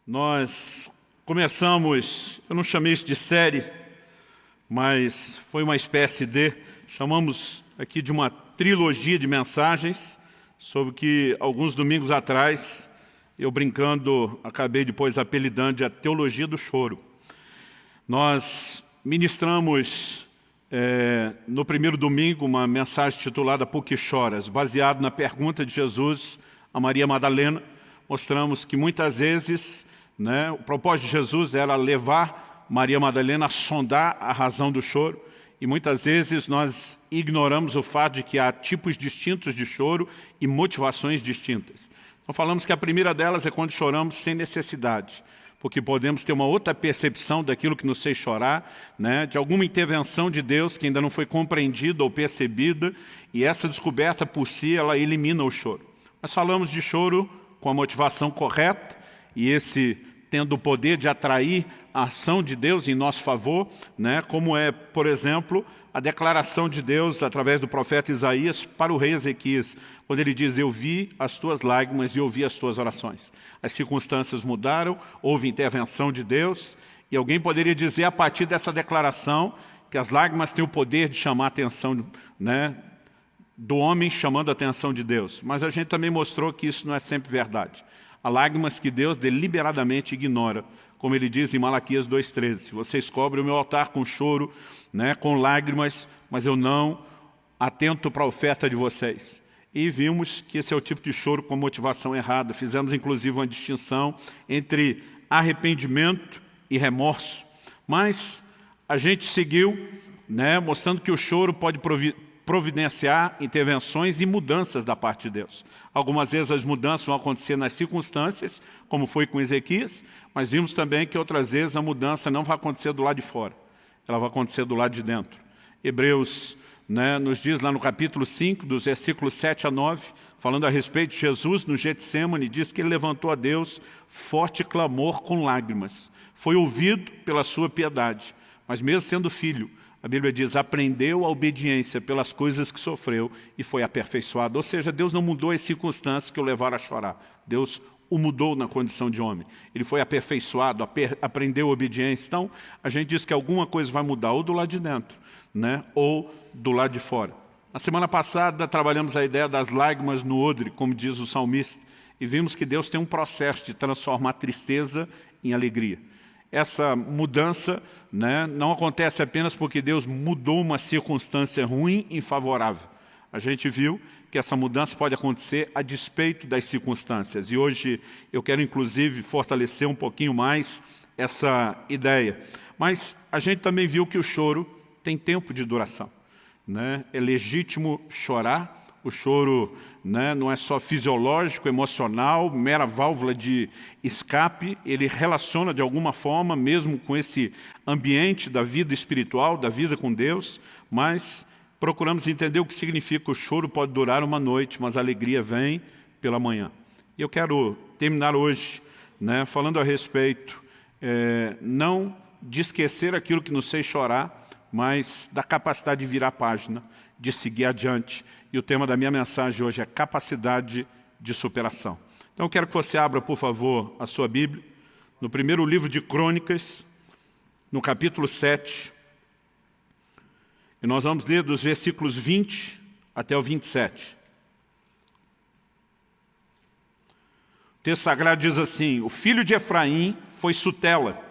Nós começamos, eu não chamei isso de série, mas foi uma espécie de, chamamos aqui de uma trilogia de mensagens, sobre que alguns domingos atrás, eu brincando, acabei depois apelidando de a teologia do choro. Nós ministramos no primeiro domingo uma mensagem titulada Por que choras? Baseado na pergunta de Jesus a Maria Madalena. Mostramos que muitas vezes o propósito de Jesus era levar Maria Madalena a sondar a razão do choro, e muitas vezes nós ignoramos o fato de que há tipos distintos de choro e motivações distintas. Então falamos que a primeira delas é quando choramos sem necessidade, porque podemos ter uma outra percepção daquilo que nos fez chorar, de alguma intervenção de Deus que ainda não foi compreendida ou percebida, e essa descoberta por si, ela elimina o choro. Nós falamos de choro com a motivação correta, e esse tendo o poder de atrair a ação de Deus em nosso favor, como é, por exemplo, a declaração de Deus através do profeta Isaías para o rei Ezequias, quando ele diz: eu vi as tuas lágrimas e ouvi as tuas orações. As circunstâncias mudaram, houve intervenção de Deus, e alguém poderia dizer a partir dessa declaração que as lágrimas têm o poder de chamar a atenção do homem chamando a atenção de Deus. Mas a gente também mostrou que isso não é sempre verdade. Há lágrimas que Deus deliberadamente ignora, como ele diz em Malaquias 2,13. Vocês cobrem o meu altar com choro, com lágrimas, mas eu não atento para a oferta de vocês. E vimos que esse é o tipo de choro com motivação errada. Fizemos inclusive uma distinção entre arrependimento e remorso. Mas a gente seguiu mostrando que o choro pode providenciar intervenções e mudanças da parte de Deus. Algumas vezes as mudanças vão acontecer nas circunstâncias, como foi com Ezequias, mas vimos também que outras vezes a mudança não vai acontecer do lado de fora, ela vai acontecer do lado de dentro. Hebreus nos diz lá no capítulo 5, dos versículos 7 a 9, falando a respeito de Jesus no Getsêmani, diz que ele levantou a Deus forte clamor com lágrimas. Foi ouvido pela sua piedade, mas mesmo sendo filho, a Bíblia diz, aprendeu a obediência pelas coisas que sofreu e foi aperfeiçoado. Ou seja, Deus não mudou as circunstâncias que o levaram a chorar. Deus o mudou na condição de homem. Ele foi aperfeiçoado, aprendeu a obediência. Então, a gente diz que alguma coisa vai mudar ou do lado de dentro, ou do lado de fora. Na semana passada, trabalhamos a ideia das lágrimas no odre, como diz o salmista, e vimos que Deus tem um processo de transformar tristeza em alegria. Essa mudança não acontece apenas porque Deus mudou uma circunstância ruim em favorável. A gente viu que essa mudança pode acontecer a despeito das circunstâncias. E hoje eu quero inclusive fortalecer um pouquinho mais essa ideia. Mas a gente também viu que o choro tem tempo de duração. É legítimo chorar. O choro não é só fisiológico, emocional, mera válvula de escape. Ele relaciona de alguma forma, mesmo com esse ambiente da vida espiritual, da vida com Deus, mas procuramos entender o que significa. O choro pode durar uma noite, mas a alegria vem pela manhã. E eu quero terminar hoje falando a respeito, não de esquecer aquilo que nos fez chorar, mas da capacidade de virar a página, de seguir adiante. E o tema da minha mensagem hoje é capacidade de superação. Então eu quero que você abra, por favor, a sua Bíblia, no primeiro livro de Crônicas, no capítulo 7. E nós vamos ler dos versículos 20 até o 27. O texto sagrado diz assim: o filho de Efraim foi Sutela,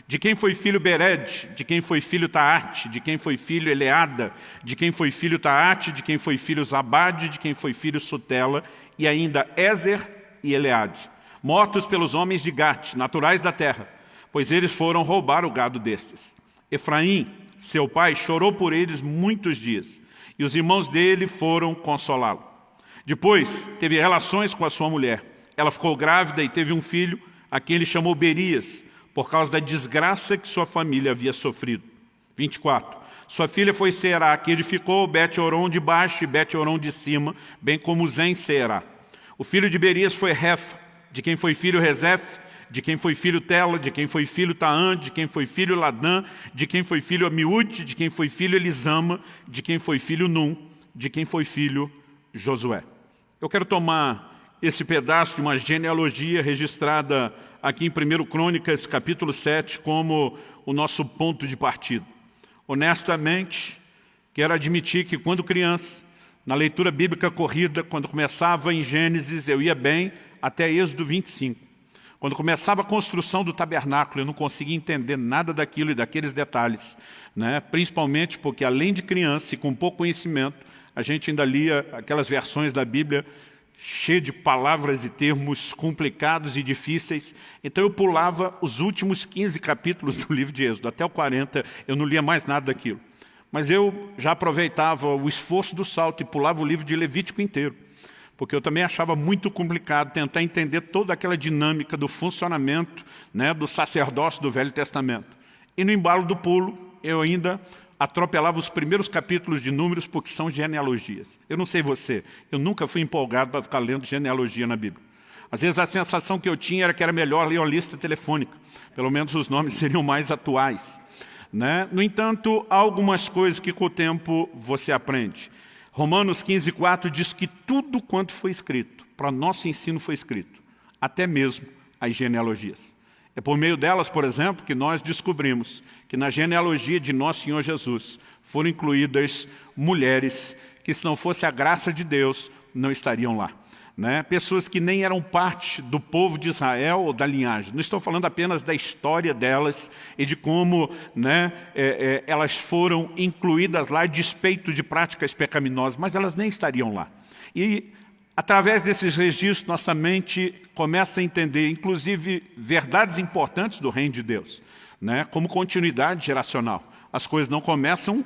de quem foi filho Bered, de quem foi filho Taate, de quem foi filho Eleada, de quem foi filho Taate, de quem foi filho Zabade, de quem foi filho Sutela, e ainda Ezer e Eleade, mortos pelos homens de Gate, naturais da terra, pois eles foram roubar o gado destes. Efraim, seu pai, chorou por eles muitos dias, e os irmãos dele foram consolá-lo. Depois teve relações com a sua mulher. Ela ficou grávida e teve um filho, a quem ele chamou Berias, por causa da desgraça que sua família havia sofrido. 24. Sua filha foi Será, que edificou Bet-Horon de baixo e Bet-Horon de cima, bem como Zen Será. O filho de Berias foi Refa, de quem foi filho Rezef, de quem foi filho Tela, de quem foi filho Taã, de quem foi filho Ladã, de quem foi filho Amiúde, de quem foi filho Elisama, de quem foi filho Num, de quem foi filho Josué. Eu quero tomar esse pedaço de uma genealogia registrada aqui em 1 Crônicas, capítulo 7, como o nosso ponto de partida. Honestamente, quero admitir que quando criança, na leitura bíblica corrida, quando começava em Gênesis, eu ia bem até Êxodo 25. Quando começava a construção do tabernáculo, eu não conseguia entender nada daquilo e daqueles detalhes, né? Principalmente porque, além de criança e com pouco conhecimento, a gente ainda lia aquelas versões da Bíblia cheias de palavras e termos complicados e difíceis. Então eu pulava os últimos 15 capítulos do livro de Êxodo, até o 40, eu não lia mais nada daquilo. Mas eu já aproveitava o esforço do salto e pulava o livro de Levítico inteiro, porque eu também achava muito complicado tentar entender toda aquela dinâmica do funcionamento, né, do sacerdócio do Velho Testamento. E no embalo do pulo, eu ainda atropelava os primeiros capítulos de Números, porque são genealogias. Eu não sei você, eu nunca fui empolgado para ficar lendo genealogia na Bíblia. Às vezes a sensação que eu tinha era que era melhor ler uma lista telefônica, pelo menos os nomes seriam mais atuais, né? No entanto, há algumas coisas que com o tempo você aprende. Romanos 15:4 diz que tudo quanto foi escrito, para nosso ensino foi escrito, até mesmo as genealogias. É por meio delas, por exemplo, que nós descobrimos que na genealogia de nosso Senhor Jesus foram incluídas mulheres que, se não fosse a graça de Deus, não estariam lá, né? Pessoas que nem eram parte do povo de Israel ou da linhagem. Não estou falando apenas da história delas e de como, né, elas foram incluídas lá a despeito de práticas pecaminosas, mas elas nem estariam lá. E através desses registros, nossa mente começa a entender, inclusive, verdades importantes do reino de Deus, né? Como continuidade geracional. As coisas não começam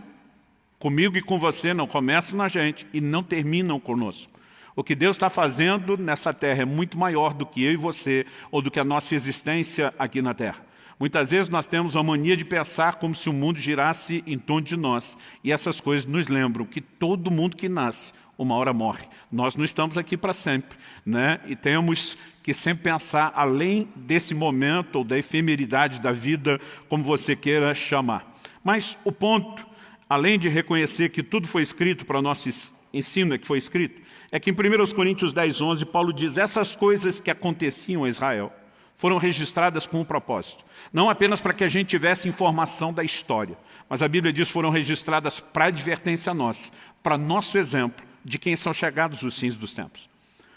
comigo e com você, não começam na gente e não terminam conosco. O que Deus está fazendo nessa terra é muito maior do que eu e você, ou do que a nossa existência aqui na terra. Muitas vezes nós temos a mania de pensar como se o mundo girasse em torno de nós, e essas coisas nos lembram que todo mundo que nasce, uma hora morre. Nós não estamos aqui para sempre, né? E temos que sempre pensar além desse momento ou da efemeridade da vida, como você queira chamar. Mas o ponto, além de reconhecer que tudo foi escrito para o nosso ensino, que foi escrito, é que em 1 Coríntios 10:11, Paulo diz: essas coisas que aconteciam a Israel foram registradas com um propósito. Não apenas para que a gente tivesse informação da história, mas a Bíblia diz que foram registradas para advertência nossa, para nosso exemplo, de quem são chegados os fins dos tempos.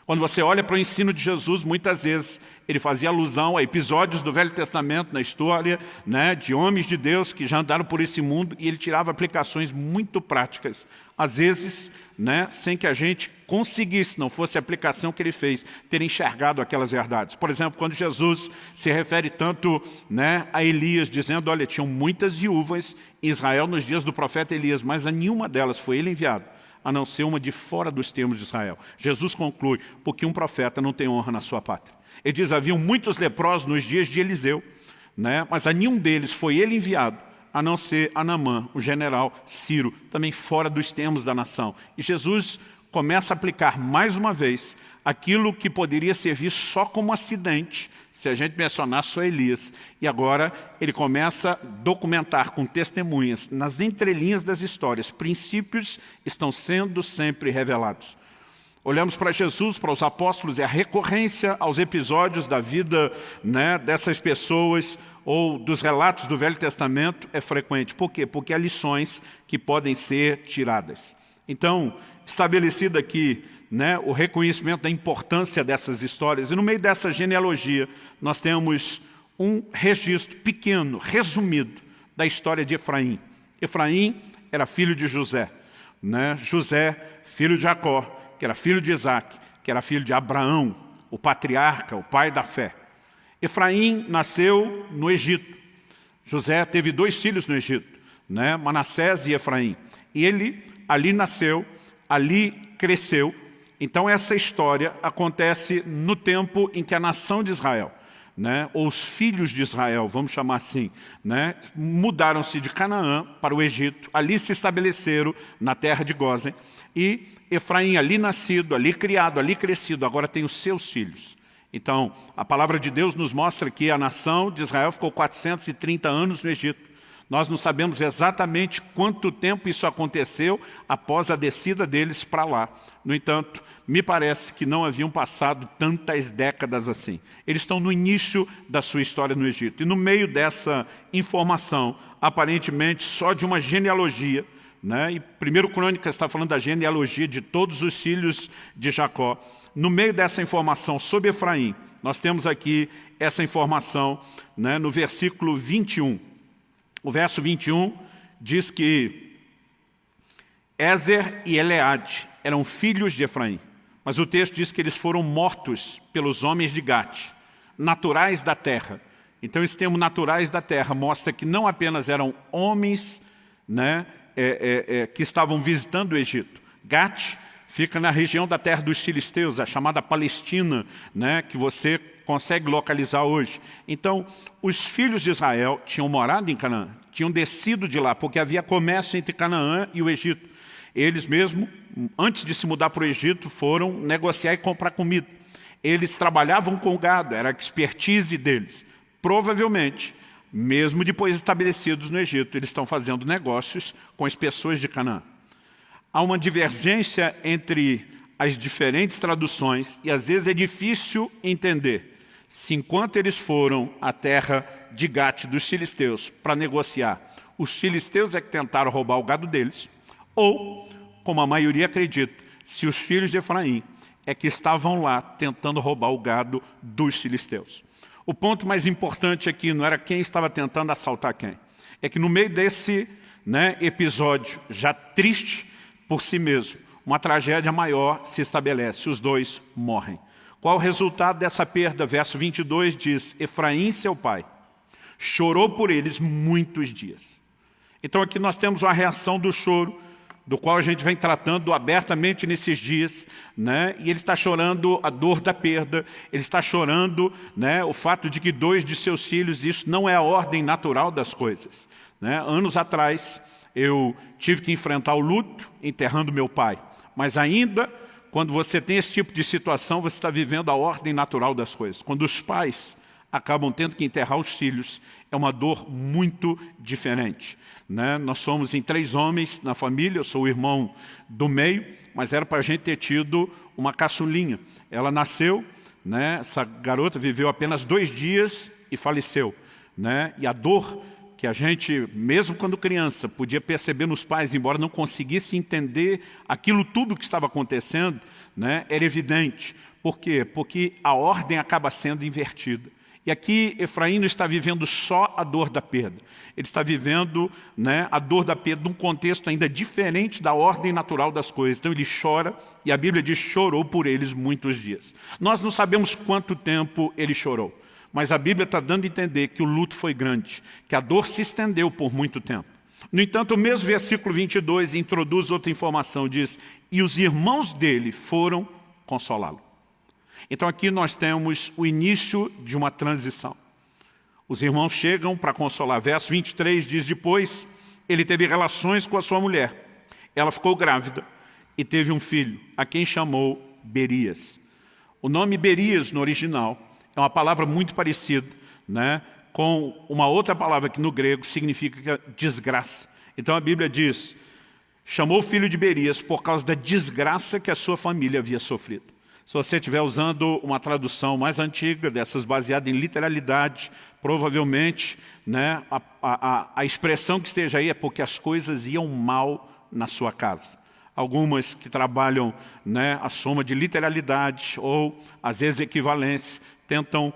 Quando você olha para o ensino de Jesus, muitas vezes ele fazia alusão a episódios do Velho Testamento, na história, né, de homens de Deus que já andaram por esse mundo, e ele tirava aplicações muito práticas, às vezes, né, sem que a gente conseguisse, não fosse a aplicação que ele fez, ter enxergado aquelas verdades. Por exemplo, quando Jesus se refere tanto, né, a Elias, dizendo, olha, tinham muitas viúvas em Israel nos dias do profeta Elias, mas a nenhuma delas foi ele enviado, a não ser uma de fora dos termos de Israel. Jesus conclui, porque um profeta não tem honra na sua pátria. Ele diz, haviam muitos leprosos nos dias de Eliseu, né? Mas a nenhum deles foi ele enviado, a não ser a Naamã, o general Ciro, também fora dos termos da nação. E Jesus começa a aplicar mais uma vez aquilo que poderia servir só como acidente, se a gente mencionar só Elias. E agora ele começa a documentar com testemunhas, nas entrelinhas das histórias, princípios estão sendo sempre revelados. Olhamos para Jesus, para os apóstolos, e a recorrência aos episódios da vida, né, dessas pessoas ou dos relatos do Velho Testamento é frequente. Por quê? Porque há lições que podem ser tiradas. Então, estabelecido aqui, né, o reconhecimento da importância dessas histórias, e no meio dessa genealogia nós temos um registro pequeno, resumido, da história de Efraim. Efraim era filho de José, né? José, filho de Jacó, que era filho de Isaac, que era filho de Abraão, o patriarca, o pai da fé. Efraim nasceu no Egito. José teve 2 filhos no Egito, né? Manassés e Efraim. E ele ali nasceu, ali cresceu. Então essa história acontece no tempo em que a nação de Israel, né, ou os filhos de Israel, vamos chamar assim, né, mudaram-se de Canaã para o Egito, ali se estabeleceram na terra de Gósen, e Efraim ali nascido, ali criado, ali crescido, agora tem os seus filhos. Então, a palavra de Deus nos mostra que a nação de Israel ficou 430 anos no Egito. Nós não sabemos exatamente quanto tempo isso aconteceu após a descida deles para lá. No entanto, me parece que não haviam passado tantas décadas assim. Eles estão no início da sua história no Egito. E no meio dessa informação, aparentemente só de uma genealogia, né? E 1 Crônicas está falando da genealogia de todos os filhos de Jacó. No meio dessa informação sobre Efraim, nós temos aqui essa informação, né, no versículo 21. O verso 21 diz que Ézer e Eleade eram filhos de Efraim, mas o texto diz que eles foram mortos pelos homens de Gate, naturais da terra. Então esse termo naturais da terra mostra que não apenas eram homens, né, que estavam visitando o Egito. Gate fica na região da terra dos filisteus, a chamada Palestina, né, que você consegue localizar hoje. Então, os filhos de Israel tinham morado em Canaã, tinham descido de lá, porque havia comércio entre Canaã e o Egito. Eles mesmo, antes de se mudar para o Egito, foram negociar e comprar comida. Eles trabalhavam com gado, era a expertise deles. Provavelmente, mesmo depois estabelecidos no Egito, eles estão fazendo negócios com as pessoas de Canaã. Há uma divergência entre as diferentes traduções e às vezes é difícil entender se enquanto eles foram à terra de Gate dos filisteus para negociar, os filisteus é que tentaram roubar o gado deles, ou, como a maioria acredita, se os filhos de Efraim é que estavam lá tentando roubar o gado dos filisteus. O ponto mais importante aqui não era quem estava tentando assaltar quem. É que no meio desse, né, episódio já triste por si mesmo, uma tragédia maior se estabelece, os dois morrem. Qual o resultado dessa perda? Verso 22 diz, Efraim, seu pai, chorou por eles muitos dias. Então aqui nós temos uma reação do choro, do qual a gente vem tratando abertamente nesses dias, né? E ele está chorando a dor da perda, ele está chorando, né, o fato de que 2 de seus filhos, isso não é a ordem natural das coisas, né? Anos atrás, eu tive que enfrentar o luto enterrando meu pai, mas ainda, quando você tem esse tipo de situação, você está vivendo a ordem natural das coisas. Quando os pais acabam tendo que enterrar os filhos, é uma dor muito diferente, né? Nós somos em 3 homens na família, eu sou o irmão do meio, mas era para a gente ter tido uma caçulinha. Ela nasceu, né? Essa garota viveu apenas 2 dias e faleceu, né? E a dor que a gente, mesmo quando criança, podia perceber nos pais, embora não conseguisse entender aquilo tudo que estava acontecendo, né, era evidente. Por quê? Porque a ordem acaba sendo invertida. E aqui Efraim não está vivendo só a dor da perda. Ele está vivendo, né, a dor da perda num contexto ainda diferente da ordem natural das coisas. Então ele chora, e a Bíblia diz, chorou por eles muitos dias. Nós não sabemos quanto tempo ele chorou. Mas a Bíblia está dando a entender que o luto foi grande, que a dor se estendeu por muito tempo. No entanto, o mesmo versículo 22 introduz outra informação, diz, e os irmãos dele foram consolá-lo. Então aqui nós temos o início de uma transição. Os irmãos chegam para consolar. Verso 23 diz, depois ele teve relações com a sua mulher. Ela ficou grávida e teve um filho, a quem chamou Berias. O nome Berias no original é uma palavra muito parecida, né, com uma outra palavra que no grego significa desgraça. Então a Bíblia diz, chamou o filho de Berias por causa da desgraça que a sua família havia sofrido. Se você estiver usando uma tradução mais antiga, dessas baseada em literalidade, provavelmente, né, a expressão que esteja aí é porque as coisas iam mal na sua casa. Algumas que trabalham, né, a soma de literalidade ou, às vezes, equivalência, tentam,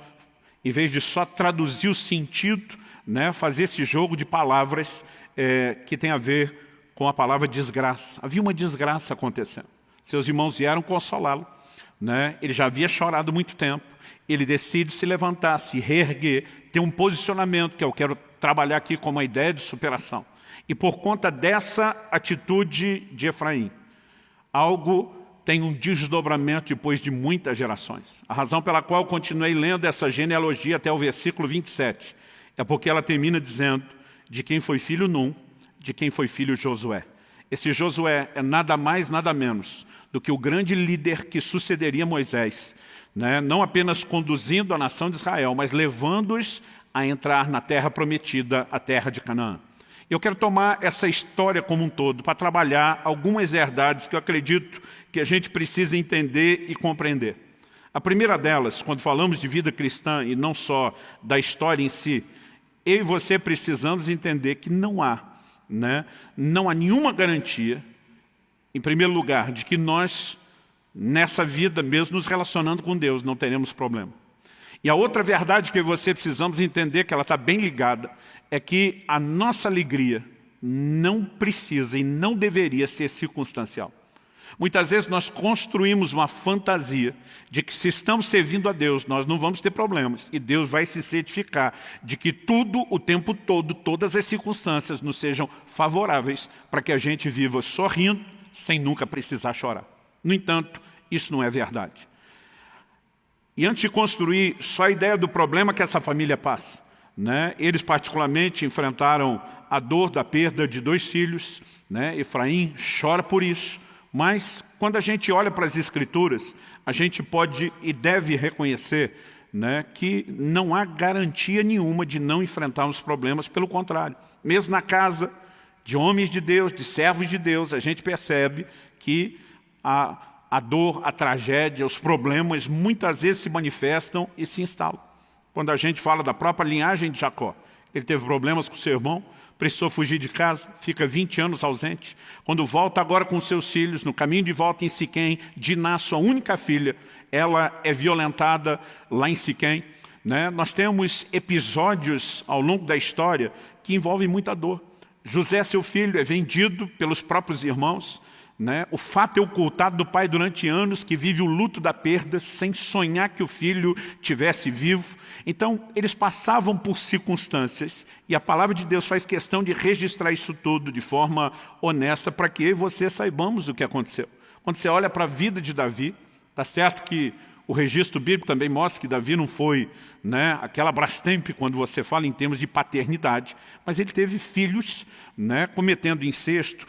em vez de só traduzir o sentido, né, fazer esse jogo de palavras que tem a ver com a palavra desgraça. Havia uma desgraça acontecendo. Seus irmãos vieram consolá-lo, né? Ele já havia chorado muito tempo. Ele decide se levantar, se reerguer, ter um posicionamento que eu quero trabalhar aqui como uma ideia de superação. E por conta dessa atitude de Efraim, algo tem um desdobramento depois de muitas gerações. A razão pela qual eu continuei lendo essa genealogia até o versículo 27 é porque ela termina dizendo de quem foi filho Num, de quem foi filho Josué. Esse Josué é nada mais, nada menos do que o grande líder que sucederia Moisés, né? Não apenas conduzindo a nação de Israel, mas levando-os a entrar na terra prometida, a terra de Canaã. Eu quero tomar essa história como um todo para trabalhar algumas verdades que eu acredito que a gente precisa entender e compreender. A primeira delas, quando falamos de vida cristã e não só da história em si, eu e você precisamos entender que não há nenhuma garantia, em primeiro lugar, de que nós, nessa vida, mesmo nos relacionando com Deus, não teremos problema. E a outra verdade que eu e você precisamos entender, que ela está bem ligada, é que a nossa alegria não precisa e não deveria ser circunstancial. Muitas vezes nós construímos uma fantasia de que se estamos servindo a Deus, nós não vamos ter problemas. E Deus vai se certificar de que tudo, o tempo todo, todas as circunstâncias nos sejam favoráveis para que a gente viva sorrindo, sem nunca precisar chorar. No entanto, isso não é verdade. E antes de construir só a ideia do problema que essa família passa, eles particularmente enfrentaram a dor da perda de 2 filhos, Efraim chora por isso, mas quando a gente olha para as Escrituras, a gente pode e deve reconhecer que não há garantia nenhuma de não enfrentarmos problemas, pelo contrário. Mesmo na casa de homens de Deus, de servos de Deus, a gente percebe que a dor, a tragédia, os problemas muitas vezes se manifestam e se instalam. Quando a gente fala da própria linhagem de Jacó, ele teve problemas com seu irmão, precisou fugir de casa, fica 20 anos ausente. Quando volta agora com seus filhos, no caminho de volta em Siquém, Diná, sua única filha, ela é violentada lá em Siquém. Nós temos episódios ao longo da história que envolvem muita dor. José, seu filho, é vendido pelos próprios irmãos. O fato é ocultado do pai durante anos, que vive o luto da perda, sem sonhar que o filho tivesse vivo. Então, eles passavam por circunstâncias, e a palavra de Deus faz questão de registrar isso tudo de forma honesta, para que eu e você saibamos o que aconteceu. Quando você olha para a vida de Davi, está certo que o registro bíblico também mostra que Davi não foi aquela Brastemp quando você fala em termos de paternidade, mas ele teve filhos cometendo incesto,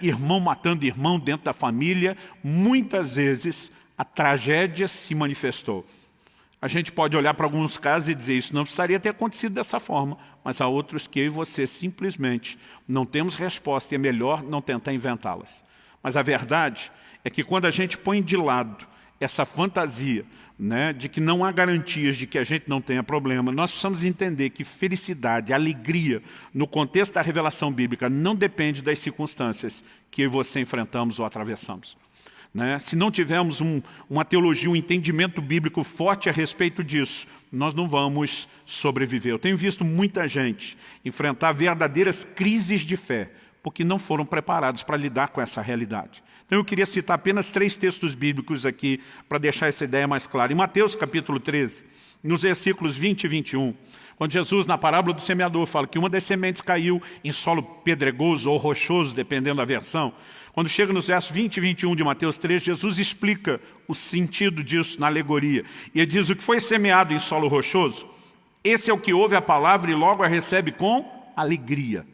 irmão matando irmão dentro da família. Muitas vezes a tragédia se manifestou. A gente pode olhar para alguns casos e dizer isso não precisaria ter acontecido dessa forma, mas há outros que eu e você simplesmente não temos resposta e é melhor não tentar inventá-las. Mas a verdade é que quando a gente põe de lado essa fantasia de que não há garantias de que a gente não tenha problema, nós precisamos entender que felicidade, alegria, no contexto da revelação bíblica, não depende das circunstâncias que eu e você enfrentamos ou atravessamos. Se não tivermos uma teologia, um entendimento bíblico forte a respeito disso, nós não vamos sobreviver. Eu tenho visto muita gente enfrentar verdadeiras crises de fé, porque não foram preparados para lidar com essa realidade. Então eu queria citar apenas 3 textos bíblicos aqui, para deixar essa ideia mais clara. Em Mateus capítulo 13, nos versículos 20 e 21, quando Jesus, na parábola do semeador, fala que uma das sementes caiu em solo pedregoso ou rochoso, dependendo da versão. Quando chega nos versos 20 e 21 de Mateus 13, Jesus explica o sentido disso na alegoria. E ele diz: o que foi semeado em solo rochoso, esse é o que ouve a palavra e logo a recebe com alegria.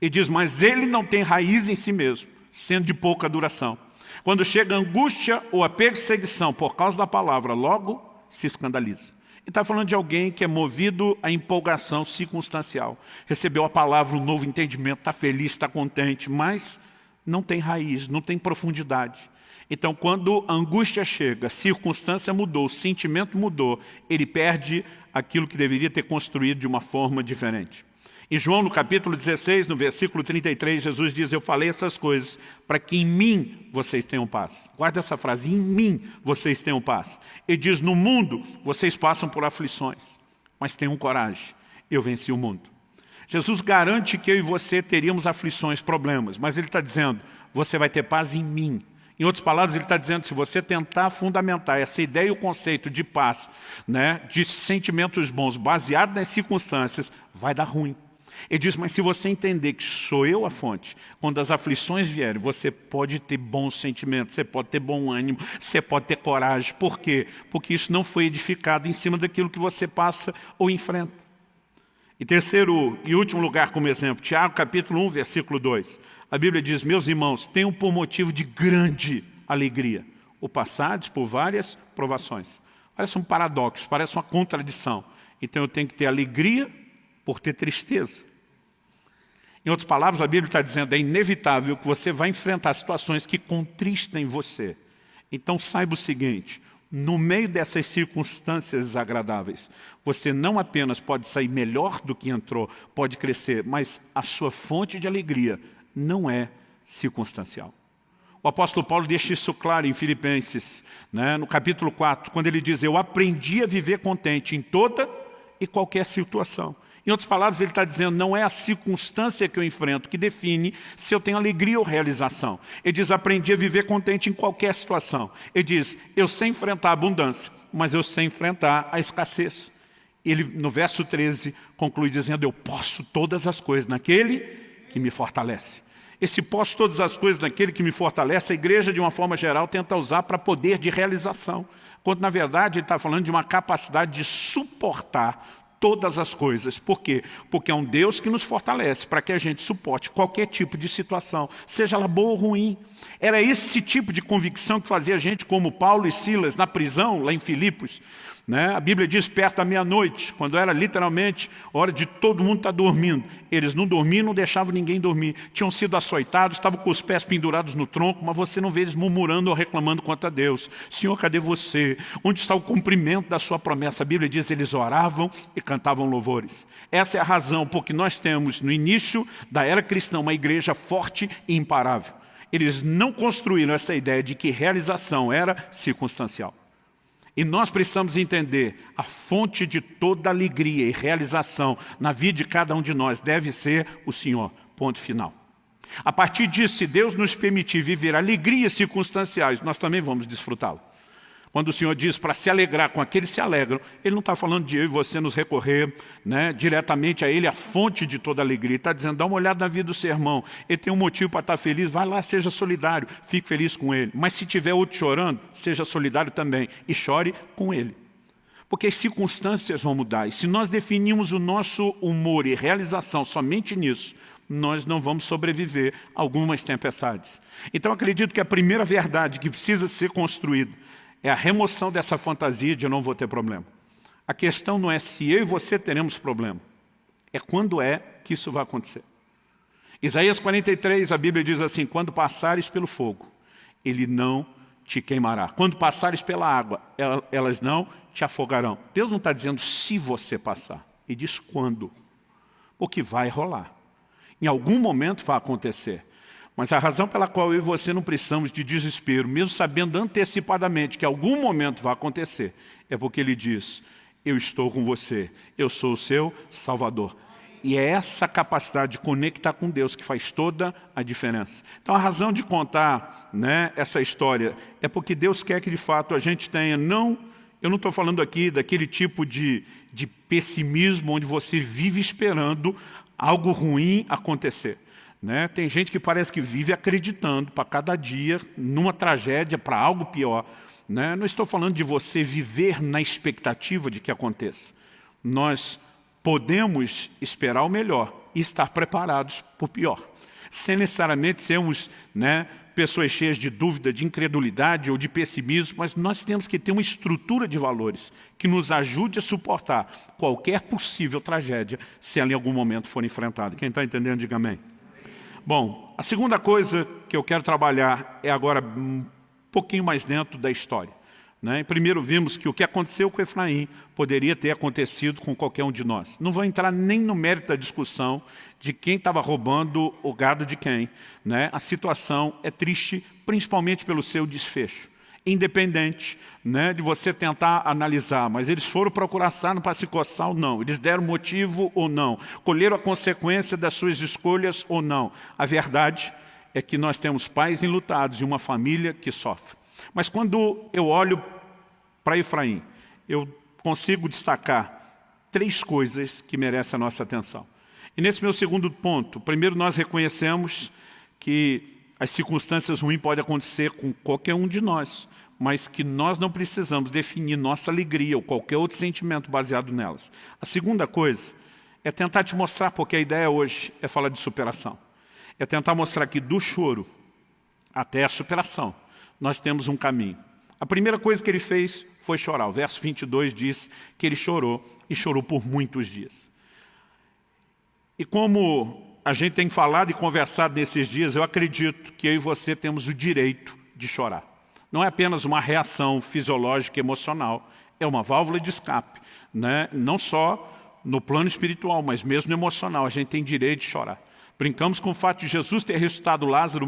Ele diz: mas ele não tem raiz em si mesmo, sendo de pouca duração. Quando chega a angústia ou a perseguição por causa da palavra, logo se escandaliza. Ele está falando de alguém que é movido à empolgação circunstancial. Recebeu a palavra, um novo entendimento, está feliz, está contente, mas não tem raiz, não tem profundidade. Então, quando a angústia chega, a circunstância mudou, o sentimento mudou, ele perde aquilo que deveria ter construído de uma forma diferente. Em João, no capítulo 16, no versículo 33, Jesus diz: eu falei essas coisas para que em mim vocês tenham paz. Guarda essa frase: em mim vocês tenham paz. Ele diz: no mundo vocês passam por aflições, mas tenham coragem, eu venci o mundo. Jesus garante que eu e você teríamos aflições, problemas, mas ele está dizendo: você vai ter paz em mim. Em outras palavras, ele está dizendo: se você tentar fundamentar essa ideia e o conceito de paz, de sentimentos bons, baseado nas circunstâncias, vai dar ruim. Ele diz: mas se você entender que sou eu a fonte, quando as aflições vierem, você pode ter bons sentimentos, você pode ter bom ânimo, você pode ter coragem. Por quê? Porque isso não foi edificado em cima daquilo que você passa ou enfrenta. E terceiro e último lugar como exemplo, Tiago capítulo 1, versículo 2. A Bíblia diz: meus irmãos, tenham por motivo de grande alegria o passardes por várias provações. Parece um paradoxo, parece uma contradição. Então eu tenho que ter alegria por ter tristeza. Em outras palavras, a Bíblia está dizendo, é inevitável que você vai enfrentar situações que contristem você. Então saiba o seguinte, no meio dessas circunstâncias desagradáveis, você não apenas pode sair melhor do que entrou, pode crescer, mas a sua fonte de alegria não é circunstancial. O apóstolo Paulo deixa isso claro em Filipenses, no capítulo 4, quando ele diz, eu aprendi a viver contente em toda e qualquer situação. Em outras palavras, ele está dizendo, não é a circunstância que eu enfrento que define se eu tenho alegria ou realização. Ele diz, aprendi a viver contente em qualquer situação. Ele diz, eu sei enfrentar a abundância, mas eu sei enfrentar a escassez. Ele, no verso 13, conclui dizendo, eu posso todas as coisas naquele que me fortalece. Esse posso todas as coisas naquele que me fortalece, a igreja, de uma forma geral, tenta usar para poder de realização. Quando, na verdade, ele está falando de uma capacidade de suportar todas as coisas. Por quê? Porque é um Deus que nos fortalece para que a gente suporte qualquer tipo de situação, seja ela boa ou ruim. Era esse tipo de convicção que fazia a gente, como Paulo e Silas, na prisão, lá em Filipos. A Bíblia diz perto da meia-noite, quando era literalmente hora de todo mundo estar dormindo. Eles não dormiam, não deixavam ninguém dormir. Tinham sido açoitados, estavam com os pés pendurados no tronco, mas você não vê eles murmurando ou reclamando contra Deus. Senhor, cadê você? Onde está o cumprimento da sua promessa? A Bíblia diz, eles oravam e cantavam louvores. Essa é a razão porque nós temos, no início da era cristã, uma igreja forte e imparável. Eles não construíram essa ideia de que realização era circunstancial. E nós precisamos entender, a fonte de toda alegria e realização na vida de cada um de nós deve ser o Senhor, ponto final. A partir disso, se Deus nos permitir viver alegrias circunstanciais, nós também vamos desfrutá-lo. Quando o Senhor diz para se alegrar com aqueles que se alegram, Ele não está falando de eu e você nos recorrer diretamente a Ele, a fonte de toda alegria. Ele está dizendo, dá uma olhada na vida do seu irmão. Ele tem um motivo para estar feliz, vai lá, seja solidário, fique feliz com ele. Mas se tiver outro chorando, seja solidário também e chore com ele. Porque as circunstâncias vão mudar. E se nós definimos o nosso humor e realização somente nisso, nós não vamos sobreviver a algumas tempestades. Então acredito que a primeira verdade que precisa ser construída é a remoção dessa fantasia de eu não vou ter problema. A questão não é se eu e você teremos problema, é quando é que isso vai acontecer. Isaías 43, a Bíblia diz assim, quando passares pelo fogo, ele não te queimará. Quando passares pela água, elas não te afogarão. Deus não está dizendo se você passar, Ele diz quando, porque vai rolar. Em algum momento vai acontecer. Mas a razão pela qual eu e você não precisamos de desespero, mesmo sabendo antecipadamente que algum momento vai acontecer, é porque Ele diz, eu estou com você, eu sou o seu Salvador. E é essa capacidade de conectar com Deus que faz toda a diferença. Então a razão de contar essa história é porque Deus quer que de fato a gente tenha, eu não estou falando aqui daquele tipo de pessimismo onde você vive esperando algo ruim acontecer. Tem gente que parece que vive acreditando para cada dia numa tragédia, para algo pior. Não estou falando de você viver na expectativa de que aconteça. Nós podemos esperar o melhor e estar preparados para o pior. Sem necessariamente sermos pessoas cheias de dúvida, de incredulidade ou de pessimismo, mas nós temos que ter uma estrutura de valores que nos ajude a suportar qualquer possível tragédia se ela em algum momento for enfrentada. Quem está entendendo, diga amém. Bom, a segunda coisa que eu quero trabalhar é agora um pouquinho mais dentro da história. Primeiro vimos que o que aconteceu com Efraim poderia ter acontecido com qualquer um de nós. Não vou entrar nem no mérito da discussão de quem estava roubando o gado de quem. A situação é triste, principalmente pelo seu desfecho. Independente de você tentar analisar, mas eles foram procurar sarna para se coçar ou não, eles deram motivo ou não, colheram a consequência das suas escolhas ou não. A verdade é que nós temos pais enlutados e uma família que sofre. Mas quando eu olho para Efraim, eu consigo destacar 3 coisas que merecem a nossa atenção. E nesse meu segundo ponto, primeiro nós reconhecemos que as circunstâncias ruins podem acontecer com qualquer um de nós, mas que nós não precisamos definir nossa alegria ou qualquer outro sentimento baseado nelas. A segunda coisa é tentar te mostrar, porque a ideia hoje é falar de superação. É tentar mostrar que do choro até a superação, nós temos um caminho. A primeira coisa que ele fez foi chorar. O verso 22 diz que ele chorou, e chorou por muitos dias. E como a gente tem falado e conversado nesses dias, eu acredito que eu e você temos o direito de chorar. Não é apenas uma reação fisiológica e emocional, é uma válvula de escape, né? Não só no plano espiritual, mas mesmo no emocional, a gente tem direito de chorar. Brincamos com o fato de Jesus ter ressuscitado Lázaro,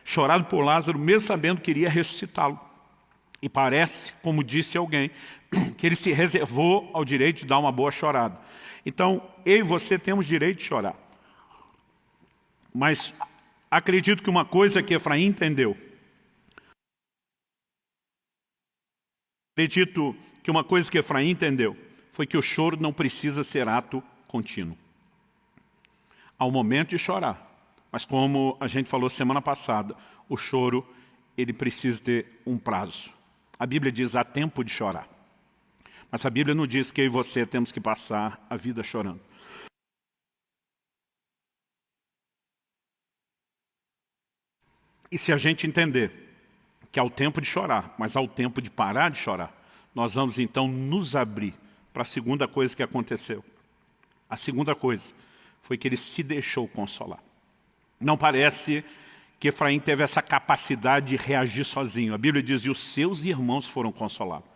chorado por Lázaro, mesmo sabendo que iria ressuscitá-lo. E parece, como disse alguém, que ele se reservou ao direito de dar uma boa chorada. Então, eu e você temos direito de chorar. Mas acredito que uma coisa que Efraim entendeu, foi que o choro não precisa ser ato contínuo. Há um momento de chorar, mas como a gente falou semana passada, o choro ele precisa ter um prazo. A Bíblia diz há tempo de chorar, mas a Bíblia não diz que eu e você temos que passar a vida chorando. E se a gente entender que há o tempo de chorar, mas há o tempo de parar de chorar, nós vamos então nos abrir para a segunda coisa que aconteceu. A segunda coisa foi que ele se deixou consolar. Não parece que Efraim teve essa capacidade de reagir sozinho. A Bíblia diz, e os seus irmãos foram consolados.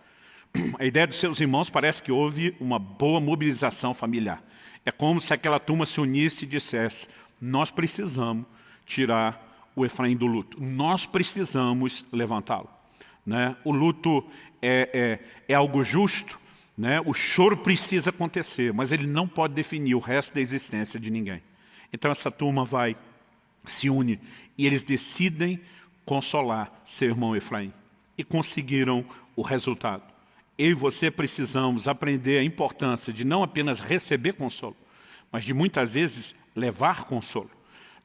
A ideia dos seus irmãos parece que houve uma boa mobilização familiar. É como se aquela turma se unisse e dissesse, nós precisamos tirar o Efraim do luto. Nós precisamos levantá-lo. Né? O luto é algo justo, né? O choro precisa acontecer, mas ele não pode definir o resto da existência de ninguém. Então essa turma se une e eles decidem consolar seu irmão Efraim. E conseguiram o resultado. Eu e você precisamos aprender a importância de não apenas receber consolo, mas de muitas vezes levar consolo.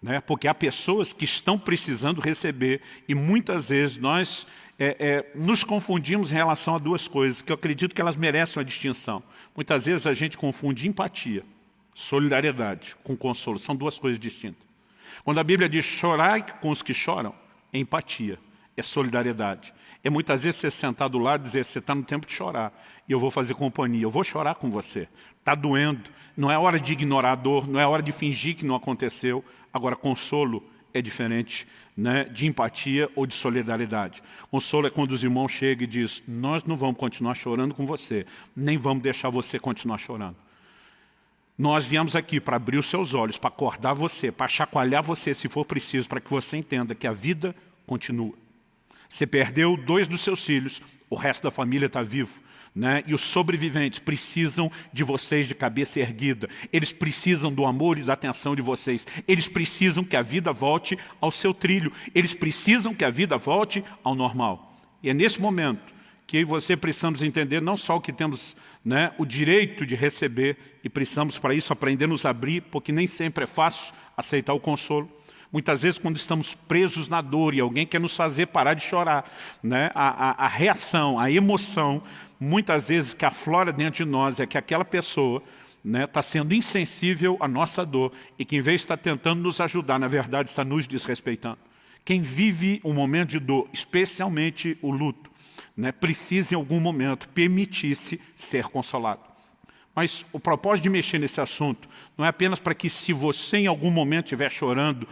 Né? Porque há pessoas que estão precisando receber e muitas vezes nós nos confundimos em relação a duas coisas que eu acredito que elas merecem uma distinção. Muitas vezes a gente confunde empatia, solidariedade com consolo. São duas coisas distintas. Quando a Bíblia diz chorai com os que choram, é empatia, é solidariedade. É muitas vezes você sentar do lado e dizer, você está no tempo de chorar, e eu vou fazer companhia, eu vou chorar com você. Está doendo, não é hora de ignorar a dor, não é hora de fingir que não aconteceu. Agora, consolo é diferente, né, de empatia ou de solidariedade. Consolo é quando os irmãos chegam e dizem, nós não vamos continuar chorando com você, nem vamos deixar você continuar chorando. Nós viemos aqui para abrir os seus olhos, para acordar você, para chacoalhar você se for preciso, para que você entenda que a vida continua. Você perdeu 2 dos seus filhos, o resto da família está vivo. Né? E os sobreviventes precisam de vocês de cabeça erguida. Eles precisam do amor e da atenção de vocês. Eles precisam que a vida volte ao seu trilho. Eles precisam que a vida volte ao normal. E é nesse momento que eu e você precisamos entender não só o que temos, né, o direito de receber, e precisamos para isso aprender a nos abrir, porque nem sempre é fácil aceitar o consolo. Muitas vezes, quando estamos presos na dor e alguém quer nos fazer parar de chorar, né? A reação, a emoção, muitas vezes que aflora dentro de nós é que aquela pessoa está sendo insensível à nossa dor e que, em vez de estar tentando nos ajudar, na verdade está nos desrespeitando. Quem vive um momento de dor, especialmente o luto, precisa em algum momento permitir-se ser consolado. Mas o propósito de mexer nesse assunto não é apenas para que, se você em algum momento estiver chorando,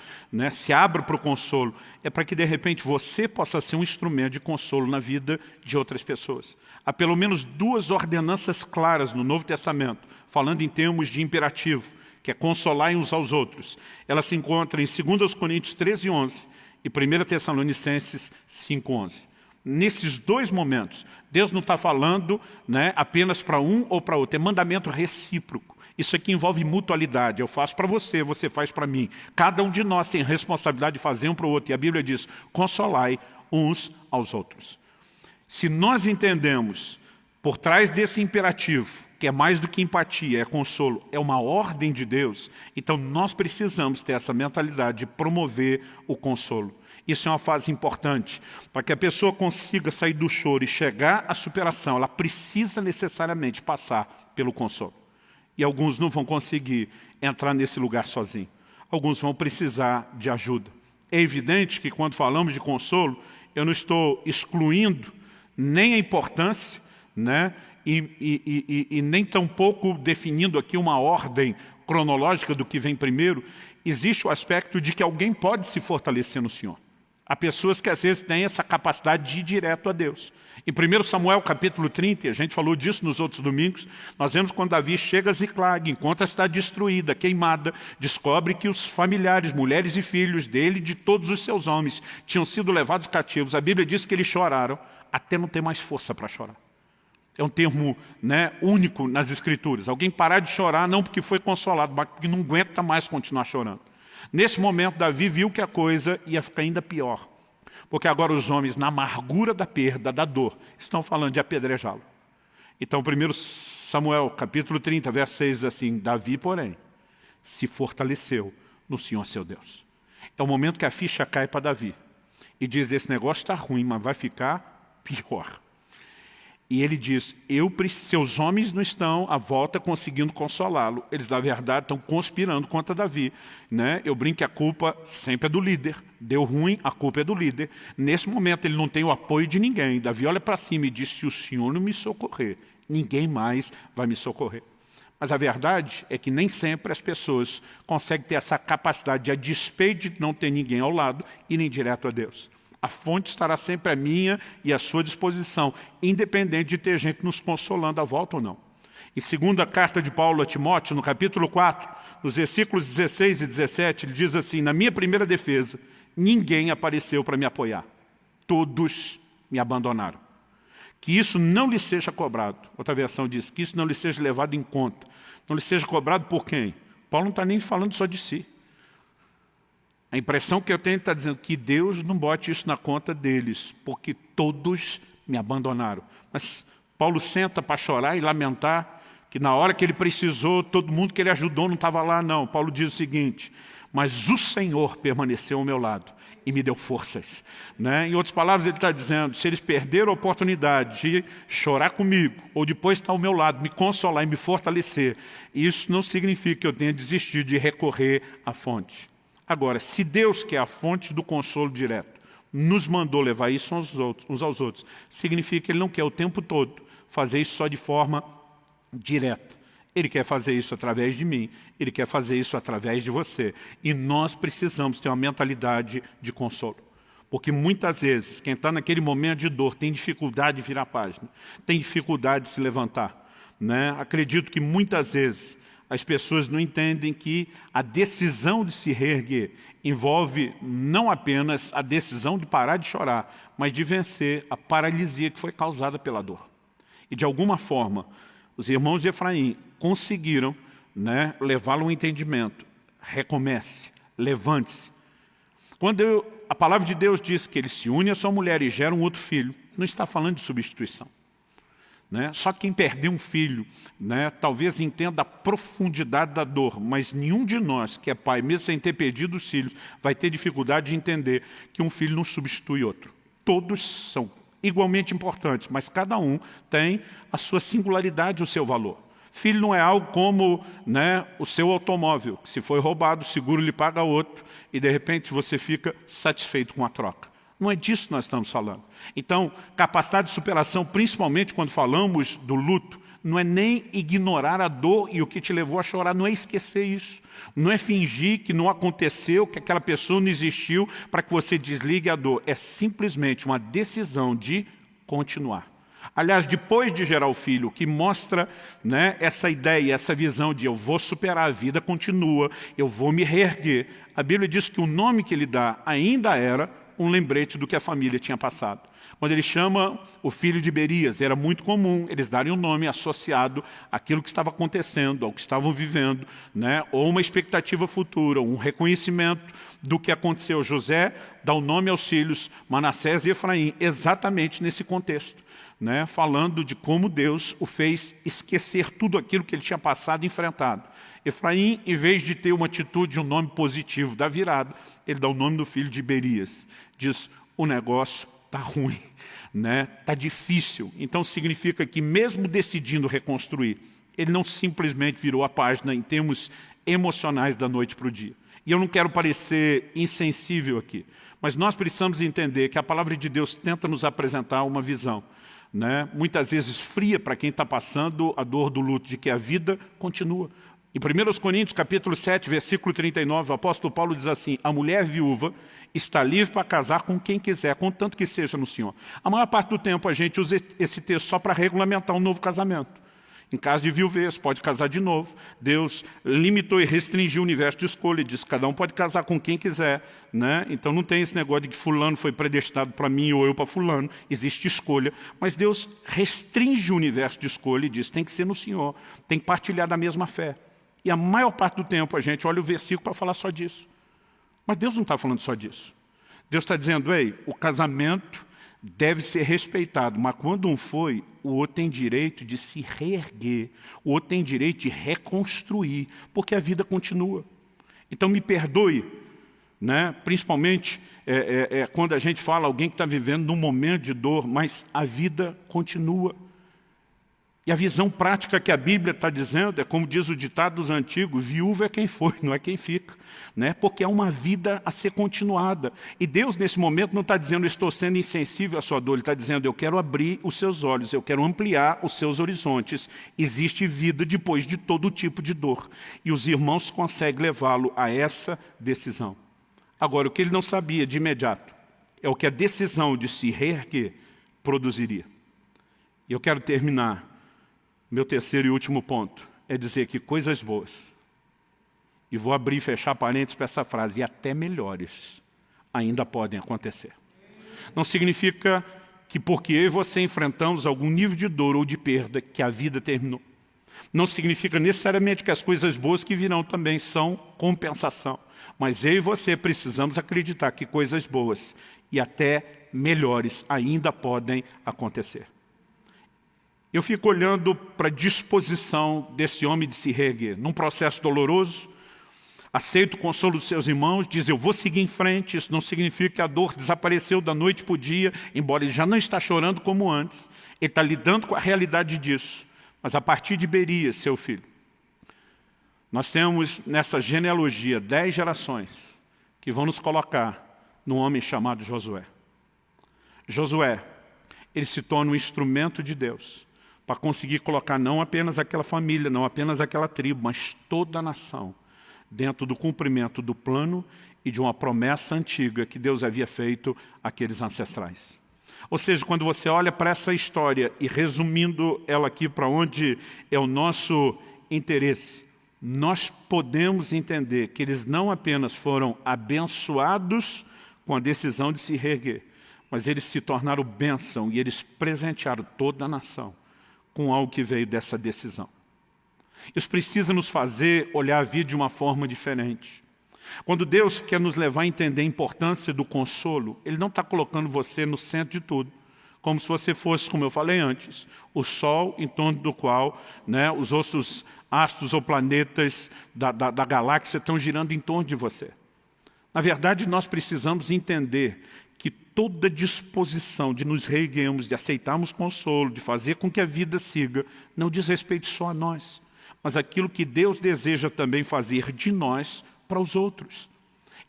se abra para o consolo, é para que de repente você possa ser um instrumento de consolo na vida de outras pessoas. Há pelo menos 2 ordenanças claras no Novo Testamento, falando em termos de imperativo, que é consolar uns aos outros. Elas se encontram em 2 Coríntios 13:11 e 1 Tessalonicenses 5:11. Nesses 2 momentos, Deus não está falando apenas para um ou para outro, é mandamento recíproco. Isso aqui envolve mutualidade, eu faço para você, você faz para mim. Cada um de nós tem responsabilidade de fazer um para o outro, e a Bíblia diz, consolai uns aos outros. Se nós entendemos, por trás desse imperativo, que é mais do que empatia, é consolo, é uma ordem de Deus, então nós precisamos ter essa mentalidade de promover o consolo. Isso é uma fase importante. Para que a pessoa consiga sair do choro e chegar à superação, ela precisa necessariamente passar pelo consolo. E alguns não vão conseguir entrar nesse lugar sozinho. Alguns vão precisar de ajuda. É evidente que quando falamos de consolo, eu não estou excluindo nem a importância né? E nem tampouco definindo aqui uma ordem cronológica do que vem primeiro, existe o aspecto de que alguém pode se fortalecer no Senhor. Há pessoas que às vezes têm essa capacidade de ir direto a Deus. Em 1 Samuel capítulo 30, a gente falou disso nos outros domingos, nós vemos quando Davi chega a Ziclag, encontra a cidade destruída, queimada, descobre que os familiares, mulheres e filhos dele, de todos os seus homens, tinham sido levados cativos. A Bíblia diz que eles choraram até não ter mais força para chorar. É um termo, né, único nas Escrituras. Alguém parar de chorar não porque foi consolado, mas porque não aguenta mais continuar chorando. Nesse momento, Davi viu que a coisa ia ficar ainda pior. Porque agora os homens, na amargura da perda, da dor, estão falando de apedrejá-lo. Então, 1 Samuel, capítulo 30, verso 6, diz assim, Davi, porém, se fortaleceu no Senhor seu Deus. Então, o momento que a ficha cai para Davi, e diz, esse negócio está ruim, mas vai ficar pior. E ele diz, seus homens não estão à volta conseguindo consolá-lo. Eles, na verdade, estão conspirando contra Davi. Né? Eu brinco que a culpa sempre é do líder. Deu ruim, a culpa é do líder. Nesse momento, ele não tem o apoio de ninguém. Davi olha para cima e diz, se o Senhor não me socorrer, ninguém mais vai me socorrer. Mas a verdade é que nem sempre as pessoas conseguem ter essa capacidade de, a despeito de não ter ninguém ao lado, irem direto a Deus. A fonte estará sempre à minha e à sua disposição, independente de ter gente nos consolando à volta ou não. Em segunda carta de Paulo a Timóteo, no capítulo 4, nos versículos 16 e 17, ele diz assim, na minha primeira defesa, ninguém apareceu para me apoiar. Todos me abandonaram. Que isso não lhe seja cobrado. Outra versão diz, que isso não lhe seja levado em conta. Não lhe seja cobrado por quem? Paulo não está nem falando só de si. A impressão que eu tenho está dizendo que Deus não bote isso na conta deles, porque todos me abandonaram. Mas Paulo senta para chorar e lamentar que na hora que ele precisou, todo mundo que ele ajudou não estava lá, não. Paulo diz o seguinte, mas o Senhor permaneceu ao meu lado e me deu forças. Né? Em outras palavras, ele está dizendo, se eles perderam a oportunidade de chorar comigo, ou depois estar ao meu lado, me consolar e me fortalecer, isso não significa que eu tenha desistido de recorrer à fonte. Agora, se Deus, que é a fonte do consolo direto, nos mandou levar isso uns aos outros, significa que Ele não quer o tempo todo fazer isso só de forma direta. Ele quer fazer isso através de mim, Ele quer fazer isso através de você. E nós precisamos ter uma mentalidade de consolo. Porque muitas vezes, quem está naquele momento de dor tem dificuldade de virar a página, tem dificuldade de se levantar. Né? Acredito que muitas vezes as pessoas não entendem que a decisão de se reerguer envolve não apenas a decisão de parar de chorar, mas de vencer a paralisia que foi causada pela dor. E de alguma forma, os irmãos de Efraim conseguiram, né, levá-lo ao entendimento. Recomece, levante-se. Quando a palavra de Deus diz que ele se une à sua mulher e gera um outro filho, não está falando de substituição. Né? Só quem perdeu um filho, né, talvez entenda a profundidade da dor, mas nenhum de nós que é pai, mesmo sem ter perdido os filhos, vai ter dificuldade de entender que um filho não substitui outro. Todos são igualmente importantes, mas cada um tem a sua singularidade, o seu valor. Filho não é algo como, né, o seu automóvel, que se foi roubado, o seguro lhe paga outro, e de repente você fica satisfeito com a troca. Não é disso que nós estamos falando. Então, capacidade de superação, principalmente quando falamos do luto, não é nem ignorar a dor e o que te levou a chorar, não é esquecer isso. Não é fingir que não aconteceu, que aquela pessoa não existiu para que você desligue a dor. É simplesmente uma decisão de continuar. Aliás, depois de gerar o filho, o que mostra, né, essa ideia, essa visão de eu vou superar, a vida continua, eu vou me reerguer. A Bíblia diz que o nome que ele dá ainda era um lembrete do que a família tinha passado. Quando ele chama o filho de Berias, era muito comum eles darem um nome associado àquilo que estava acontecendo, ao que estavam vivendo, né? Ou uma expectativa futura, um reconhecimento do que aconteceu. José dá o nome aos filhos Manassés e Efraim, exatamente nesse contexto, né? Falando de como Deus o fez esquecer tudo aquilo que ele tinha passado e enfrentado. Efraim, em vez de ter uma atitude, um nome positivo da virada, ele dá o nome do filho de Berias. Diz, o negócio está ruim, né? Está difícil. Então significa que mesmo decidindo reconstruir, ele não simplesmente virou a página em termos emocionais da noite para o dia. E eu não quero parecer insensível aqui, mas nós precisamos entender que a palavra de Deus tenta nos apresentar uma visão, né? Muitas vezes fria para quem está passando a dor do luto, de que a vida continua. Em 1 Coríntios, capítulo 7, versículo 39, o apóstolo Paulo diz assim: a mulher viúva está livre para casar com quem quiser, contanto que seja no Senhor. A maior parte do tempo a gente usa esse texto só para regulamentar um novo casamento. Em caso de viuvez, pode casar de novo. Deus limitou e restringiu o universo de escolha, diz que cada um pode casar com quem quiser, né? Então não tem esse negócio de que fulano foi predestinado para mim ou eu para fulano, existe escolha. Mas Deus restringe o universo de escolha e diz, tem que ser no Senhor, tem que partilhar da mesma fé. E a maior parte do tempo a gente olha o versículo para falar só disso. Mas Deus não está falando só disso. Deus está dizendo, ei, o casamento deve ser respeitado, mas quando um foi, o outro tem direito de se reerguer, o outro tem direito de reconstruir, porque a vida continua. Então me perdoe, né? Principalmente quando a gente fala alguém que está vivendo num momento de dor, mas a vida continua. E a visão prática que a Bíblia está dizendo é, como diz o ditado dos antigos, viúva é quem foi, não é quem fica. Né? Porque é uma vida a ser continuada. E Deus, nesse momento, não está dizendo, estou sendo insensível à sua dor. Ele está dizendo, eu quero abrir os seus olhos, eu quero ampliar os seus horizontes. Existe vida depois de todo tipo de dor. E os irmãos conseguem levá-lo a essa decisão. Agora, o que ele não sabia de imediato é o que a decisão de se reerguer produziria. E eu quero terminar. Meu terceiro e último ponto é dizer que coisas boas, e vou abrir e fechar parênteses para essa frase, e até melhores, ainda podem acontecer. Não significa que porque eu e você enfrentamos algum nível de dor ou de perda, que a vida terminou. Não significa necessariamente que as coisas boas que virão também são compensação. Mas eu e você precisamos acreditar que coisas boas e até melhores ainda podem acontecer. Eu fico olhando para a disposição desse homem de se reerguer. Num processo doloroso, aceita o consolo dos seus irmãos, diz, eu vou seguir em frente. Isso não significa que a dor desapareceu da noite para o dia, embora ele já não está chorando como antes. Ele está lidando com a realidade disso. Mas a partir de Berias, seu filho, nós temos nessa genealogia 10 gerações que vão nos colocar num homem chamado Josué. Josué, ele se torna um instrumento de Deus para conseguir colocar não apenas aquela família, não apenas aquela tribo, mas toda a nação dentro do cumprimento do plano e de uma promessa antiga que Deus havia feito àqueles ancestrais. Ou seja, quando você olha para essa história e resumindo ela aqui para onde é o nosso interesse, nós podemos entender que eles não apenas foram abençoados com a decisão de se reerguer, mas eles se tornaram bênção e eles presentearam toda a nação com algo que veio dessa decisão. Isso precisa nos fazer olhar a vida de uma forma diferente. Quando Deus quer nos levar a entender a importância do consolo, Ele não está colocando você no centro de tudo, como se você fosse, como eu falei antes, o Sol em torno do qual, né, os outros astros ou planetas da galáxia estão girando em torno de você. Na verdade, nós precisamos entender que toda disposição de nos reerguermos, de aceitarmos consolo, de fazer com que a vida siga, não diz respeito só a nós, mas aquilo que Deus deseja também fazer de nós para os outros.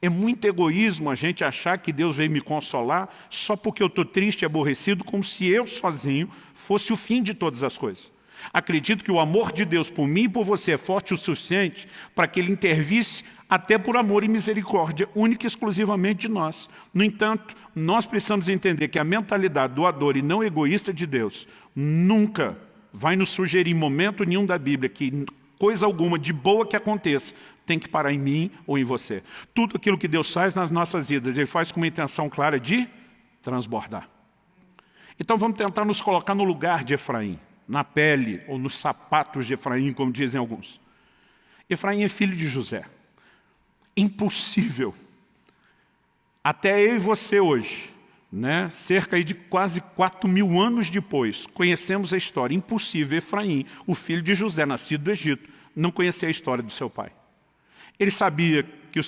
É muito egoísmo a gente achar que Deus veio me consolar só porque eu estou triste e aborrecido, como se eu sozinho fosse o fim de todas as coisas. Acredito que o amor de Deus por mim e por você é forte o suficiente para que Ele intervisse até por amor e misericórdia, única e exclusivamente de nós. No entanto, nós precisamos entender que a mentalidade doadora e não egoísta de Deus nunca vai nos sugerir em momento nenhum da Bíblia que coisa alguma de boa que aconteça tem que parar em mim ou em você. Tudo aquilo que Deus faz nas nossas vidas, Ele faz com uma intenção clara de transbordar. Então vamos tentar nos colocar no lugar de Efraim, na pele ou nos sapatos de Efraim, como dizem alguns. Efraim é filho de José. Impossível. Até eu e você hoje, né, cerca de quase 4.000 anos depois, conhecemos a história. Impossível Efraim, o filho de José, nascido do Egito, não conhecer a história do seu pai. Ele sabia que o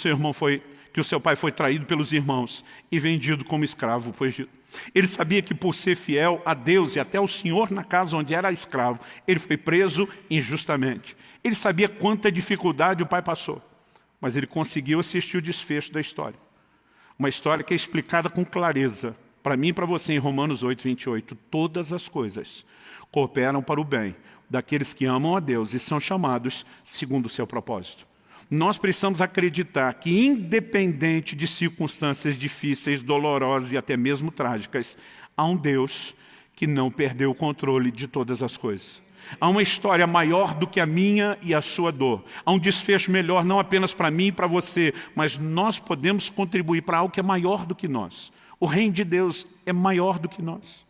seu pai foi traído pelos irmãos e vendido como escravo para o Egito. Ele sabia que por ser fiel a Deus e até ao Senhor na casa onde era escravo, ele foi preso injustamente. Ele sabia quanta dificuldade o pai passou, mas ele conseguiu assistir o desfecho da história. Uma história que é explicada com clareza para mim e para você em Romanos 8, 28, todas as coisas cooperam para o bem daqueles que amam a Deus e são chamados segundo o seu propósito. Nós precisamos acreditar que, independente de circunstâncias difíceis, dolorosas e até mesmo trágicas, há um Deus que não perdeu o controle de todas as coisas. Há uma história maior do que a minha e a sua dor. Há um desfecho melhor não apenas para mim e para você, mas nós podemos contribuir para algo que é maior do que nós. O reino de Deus é maior do que nós.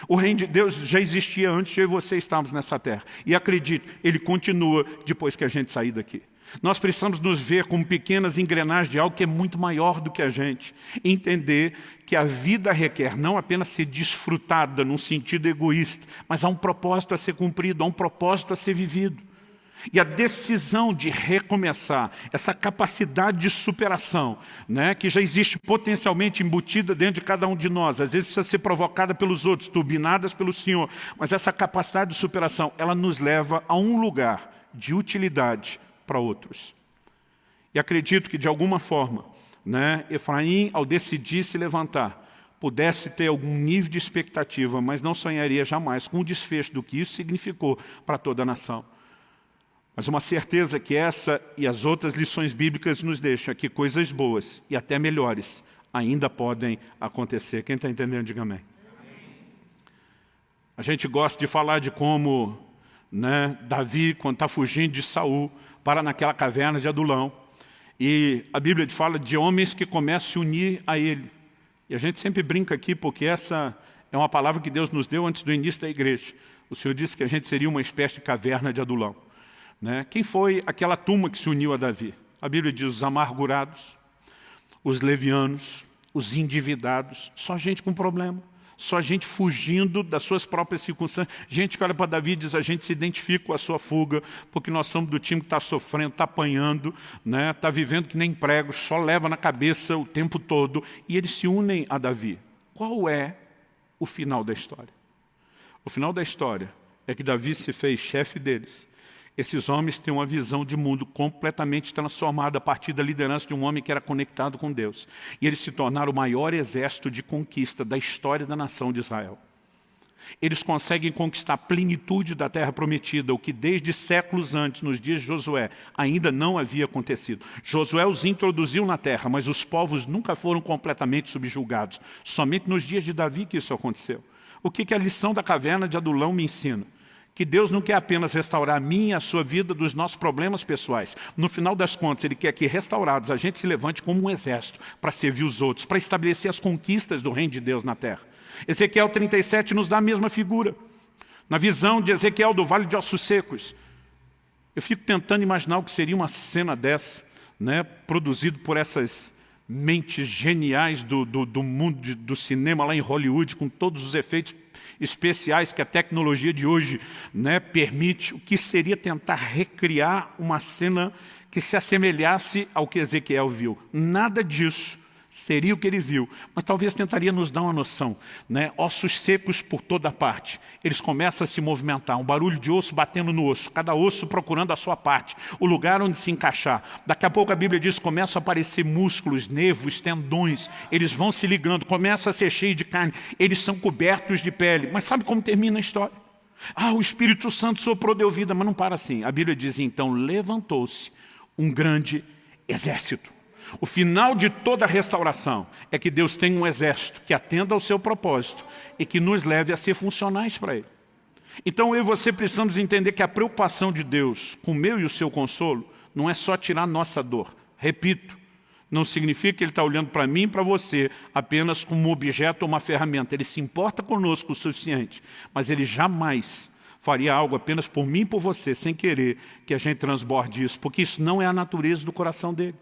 O reino de Deus já existia antes de eu e você estarmos nessa terra. E acredite, ele continua depois que a gente sair daqui. Nós precisamos nos ver como pequenas engrenagens de algo que é muito maior do que a gente. Entender que a vida requer não apenas ser desfrutada num sentido egoísta, mas há um propósito a ser cumprido, há um propósito a ser vivido. E a decisão de recomeçar, essa capacidade de superação, né, que já existe potencialmente embutida dentro de cada um de nós, às vezes precisa ser provocada pelos outros, turbinadas pelo Senhor, mas essa capacidade de superação, ela nos leva a um lugar de utilidade para outros. E acredito que de alguma forma, né, Efraim, ao decidir se levantar, pudesse ter algum nível de expectativa, mas não sonharia jamais com o desfecho do que isso significou para toda a nação. Mas uma certeza que essa e as outras lições bíblicas nos deixam é que coisas boas e até melhores ainda podem acontecer. Quem está entendendo, diga amém. A gente gosta de falar de como, né, Davi, quando está fugindo de Saul, para naquela caverna de Adulão. E a Bíblia fala de homens que começam a se unir a ele. E a gente sempre brinca aqui porque essa é uma palavra que Deus nos deu antes do início da igreja. O Senhor disse que a gente seria uma espécie de caverna de Adulão. Né? Quem foi aquela turma que se uniu a Davi? A Bíblia diz os amargurados, os levianos, os endividados, só gente com problema, só gente fugindo das suas próprias circunstâncias. Gente que olha para Davi e diz, a gente se identifica com a sua fuga, porque nós somos do time que está sofrendo, está apanhando, né? Está vivendo que nem pregos, só leva na cabeça o tempo todo, e eles se unem a Davi. Qual é o final da história? O final da história é que Davi se fez chefe deles. Esses homens têm uma visão de mundo completamente transformada a partir da liderança de um homem que era conectado com Deus. E eles se tornaram o maior exército de conquista da história da nação de Israel. Eles conseguem conquistar a plenitude da terra prometida, o que desde séculos antes, nos dias de Josué, ainda não havia acontecido. Josué os introduziu na terra, mas os povos nunca foram completamente subjugados. Somente nos dias de Davi que isso aconteceu. O que a lição da caverna de Adulão me ensina? Que Deus não quer apenas restaurar a minha e a sua vida dos nossos problemas pessoais. No final das contas, Ele quer que, restaurados, a gente se levante como um exército para servir os outros, para estabelecer as conquistas do reino de Deus na terra. Ezequiel 37 nos dá a mesma figura. Na visão de Ezequiel do Vale de Ossos Secos, eu fico tentando imaginar o que seria uma cena dessa, né, produzido por essas mentes geniais do mundo do cinema lá em Hollywood, com todos os efeitos especiais que a tecnologia de hoje, né, permite. O que seria tentar recriar uma cena que se assemelhasse ao que Ezequiel viu? Nada disso seria o que ele viu, mas talvez tentaria nos dar uma noção, né? Ossos secos por toda parte, eles começam a se movimentar, um barulho de osso batendo no osso, cada osso procurando a sua parte, o lugar onde se encaixar. Daqui a pouco a Bíblia diz que começam a aparecer músculos, nervos, tendões, eles vão se ligando, começa a ser cheio de carne, eles são cobertos de pele. Mas sabe como termina a história? O Espírito Santo soprou, deu vida, mas não para assim. A Bíblia diz, então, levantou-se um grande exército. O final de toda a restauração é que Deus tem um exército que atenda ao seu propósito e que nos leve a ser funcionais para Ele. Então eu e você precisamos entender que a preocupação de Deus com o meu e o seu consolo não é só tirar nossa dor. Repito, não significa que Ele está olhando para mim e para você apenas como um objeto ou uma ferramenta. Ele se importa conosco o suficiente, mas Ele jamais faria algo apenas por mim e por você, sem querer que a gente transborde isso, porque isso não é a natureza do coração dele.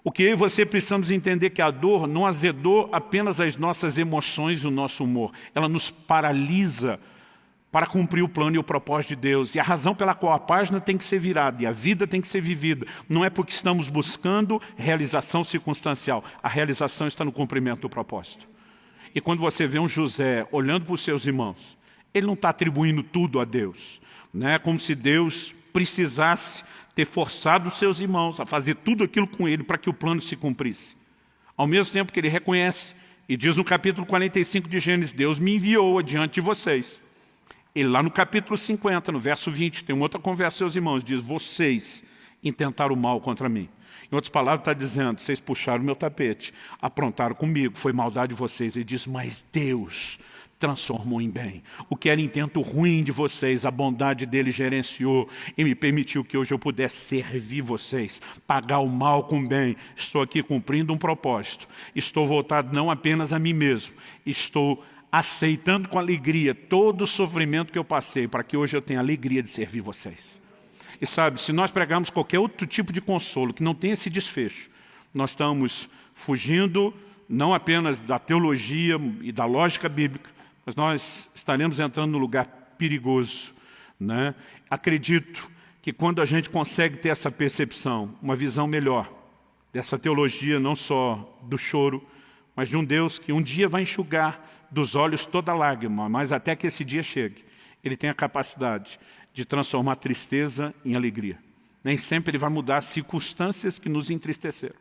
O que eu e você precisamos entender que a dor não azedou apenas as nossas emoções e o nosso humor. Ela nos paralisa para cumprir o plano e o propósito de Deus. E a razão pela qual a página tem que ser virada e a vida tem que ser vivida não é porque estamos buscando realização circunstancial. A realização está no cumprimento do propósito. E quando você vê um José olhando para os seus irmãos, ele não está atribuindo tudo a Deus, né? Como se Deus precisasse ter forçado os seus irmãos a fazer tudo aquilo com ele para que o plano se cumprisse. Ao mesmo tempo que ele reconhece E diz no capítulo 45 de Gênesis, Deus me enviou adiante de vocês. E lá no capítulo 50, no verso 20, tem uma outra conversa, seus irmãos, diz, vocês intentaram o mal contra mim. Em outras palavras, está dizendo, vocês puxaram o meu tapete, aprontaram comigo, foi maldade de vocês. Ele diz, mas Deus transformou em bem. O que era intento ruim de vocês, a bondade dele gerenciou e me permitiu que hoje eu pudesse servir vocês, pagar o mal com o bem. Estou aqui cumprindo um propósito. Estou voltado não apenas a mim mesmo, estou aceitando com alegria todo o sofrimento que eu passei, para que hoje eu tenha a alegria de servir vocês. E sabe, se nós pregarmos qualquer outro tipo de consolo que não tenha esse desfecho, nós estamos fugindo não apenas da teologia e da lógica bíblica, mas nós estaremos entrando num lugar perigoso, né? Acredito que quando a gente consegue ter essa percepção, uma visão melhor dessa teologia, não só do choro, mas de um Deus que um dia vai enxugar dos olhos toda lágrima, mas até que esse dia chegue, Ele tem a capacidade de transformar tristeza em alegria. Nem sempre Ele vai mudar as circunstâncias que nos entristeceram,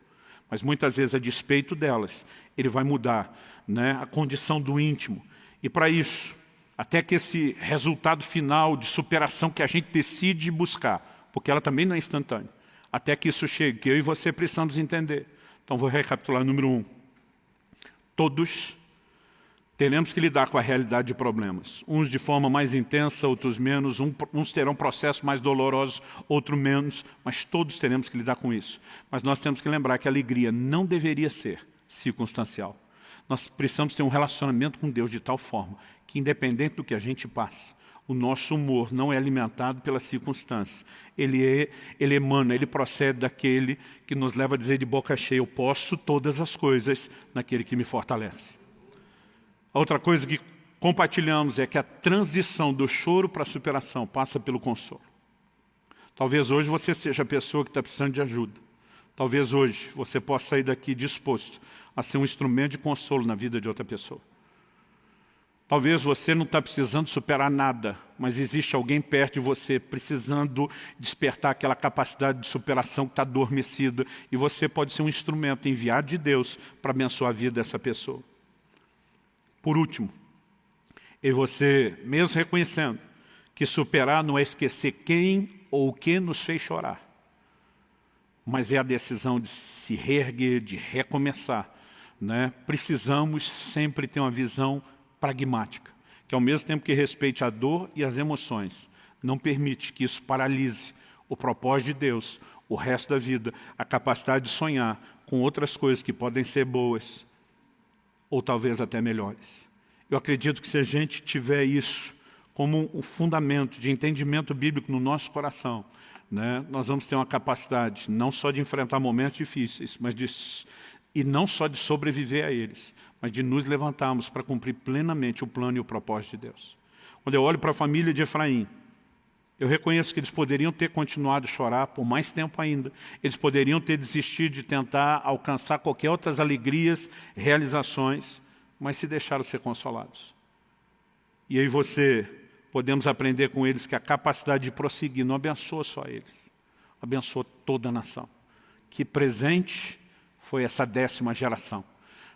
mas muitas vezes, a despeito delas, Ele vai mudar, né, a condição do íntimo. E para isso, até que esse resultado final de superação que a gente decide buscar, porque ela também não é instantânea, até que isso chegue, que eu e você precisamos entender. Então vou recapitular. Número 1. Todos teremos que lidar com a realidade de problemas. Uns de forma mais intensa, outros menos. Uns terão processos mais dolorosos, outros menos. Mas todos teremos que lidar com isso. Mas nós temos que lembrar que a alegria não deveria ser circunstancial. Nós precisamos ter um relacionamento com Deus de tal forma que, independente do que a gente passa, o nosso humor não é alimentado pelas circunstâncias. Ele emana, ele procede daquele que nos leva a dizer de boca cheia, eu posso todas as coisas naquele que me fortalece. A outra coisa que compartilhamos é que a transição do choro para a superação passa pelo consolo. Talvez hoje você seja a pessoa que está precisando de ajuda. Talvez hoje você possa sair daqui disposto a ser um instrumento de consolo na vida de outra pessoa. Talvez você não está precisando superar nada, mas existe alguém perto de você precisando despertar aquela capacidade de superação que está adormecida, e você pode ser um instrumento enviado de Deus para abençoar a vida dessa pessoa. Por último, e você, mesmo reconhecendo que superar não é esquecer quem ou o que nos fez chorar, mas é a decisão de se reerguer, de recomeçar, né? Precisamos sempre ter uma visão pragmática, que ao mesmo tempo que respeite a dor e as emoções, não permite que isso paralise o propósito de Deus, o resto da vida, a capacidade de sonhar com outras coisas que podem ser boas, ou talvez até melhores. Eu acredito que se a gente tiver isso como um fundamento de entendimento bíblico no nosso coração, né, nós vamos ter uma capacidade não só de enfrentar momentos difíceis, e não só de sobreviver a eles, mas de nos levantarmos para cumprir plenamente o plano e o propósito de Deus. Quando eu olho para a família de Efraim, eu reconheço que eles poderiam ter continuado a chorar por mais tempo ainda. Eles poderiam ter desistido de tentar alcançar qualquer outras alegrias, realizações, mas se deixaram ser consolados. E eu e você podemos aprender com eles que a capacidade de prosseguir não abençoa só eles, abençoa toda a nação. Que presente foi essa 10ª geração,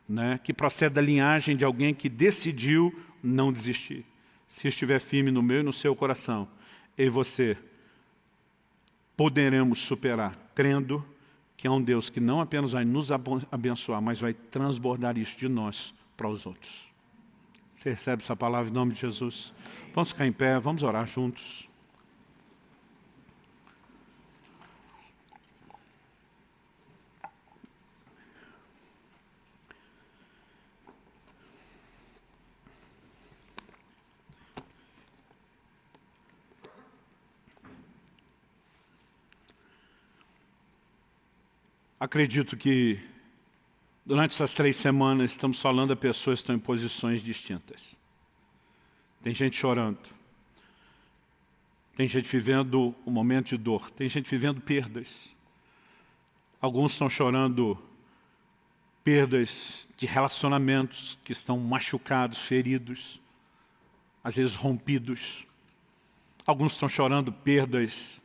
né, que procede da linhagem de alguém que decidiu não desistir. Se estiver firme no meu e no seu coração, eu e você poderemos superar, crendo que é um Deus que não apenas vai nos abençoar, mas vai transbordar isso de nós para os outros. Você recebe essa palavra em nome de Jesus? Vamos ficar em pé, vamos orar juntos. Acredito que durante essas 3 semanas estamos falando a pessoas que estão em posições distintas. Tem gente chorando. Tem gente vivendo um momento de dor. Tem gente vivendo perdas. Alguns estão chorando perdas de relacionamentos que estão machucados, feridos, às vezes rompidos. Alguns estão chorando perdas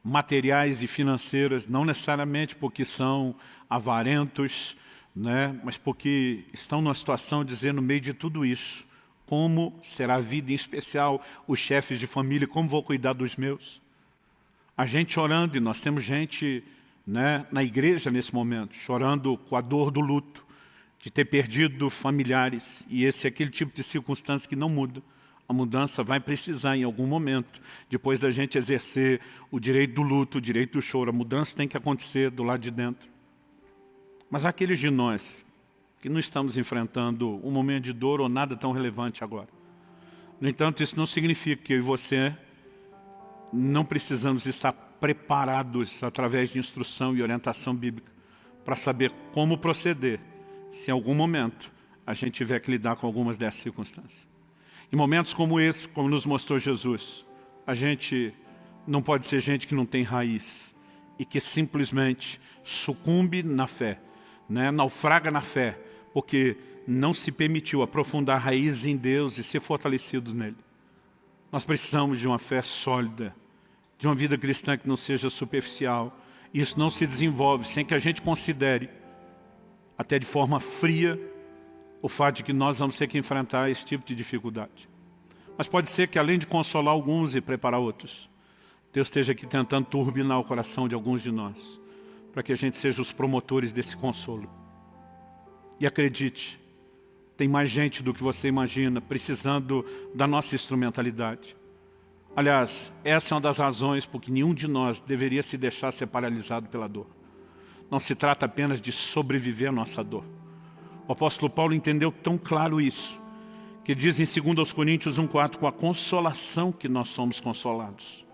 materiais e financeiras, não necessariamente porque são avarentos, né? Mas porque estão numa situação de dizer, no meio de tudo isso, como será a vida, em especial os chefes de família, como vou cuidar dos meus? A gente chorando, e nós temos gente, né, na igreja nesse momento, chorando com a dor do luto, de ter perdido familiares, e esse é aquele tipo de circunstância que não muda. A mudança vai precisar em algum momento, depois da gente exercer o direito do luto, o direito do choro. A mudança tem que acontecer do lado de dentro. Mas há aqueles de nós que não estamos enfrentando um momento de dor ou nada tão relevante agora. No entanto, isso não significa que eu e você não precisamos estar preparados através de instrução e orientação bíblica para saber como proceder se em algum momento a gente tiver que lidar com algumas dessas circunstâncias. Em momentos como esse, como nos mostrou Jesus, a gente não pode ser gente que não tem raiz e que simplesmente sucumbe na fé, né? Naufraga na fé, porque não se permitiu aprofundar raízes em Deus e ser fortalecido nele. Nós precisamos de uma fé sólida, de uma vida cristã que não seja superficial. Isso não se desenvolve sem que a gente considere, até de forma fria, o fato de que nós vamos ter que enfrentar esse tipo de dificuldade. Mas pode ser que, além de consolar alguns e preparar outros, Deus esteja aqui tentando turbinar o coração de alguns de nós, para que a gente seja os promotores desse consolo. E acredite, tem mais gente do que você imagina precisando da nossa instrumentalidade. Aliás, essa é uma das razões por que nenhum de nós deveria se deixar ser paralisado pela dor. Não se trata apenas de sobreviver à nossa dor. O apóstolo Paulo entendeu tão claro isso, que diz em 2 Coríntios 1,4, com a consolação que nós somos consolados,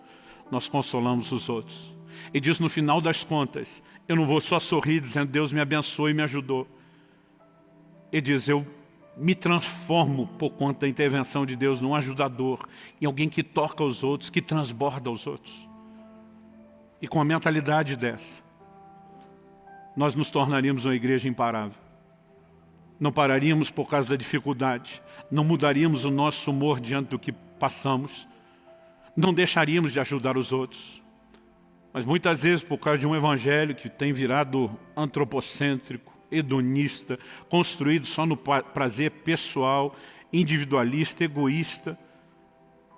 nós consolamos os outros. E diz no final das contas, eu não vou só sorrir dizendo Deus me abençoou e me ajudou. Ele diz, eu me transformo por conta da intervenção de Deus num ajudador, em alguém que toca os outros, que transborda os outros. E com a mentalidade dessa, nós nos tornaríamos uma igreja imparável. Não pararíamos por causa da dificuldade, não mudaríamos o nosso humor diante do que passamos, não deixaríamos de ajudar os outros. Mas muitas vezes, por causa de um evangelho que tem virado antropocêntrico, hedonista, construído só no prazer pessoal, individualista, egoísta,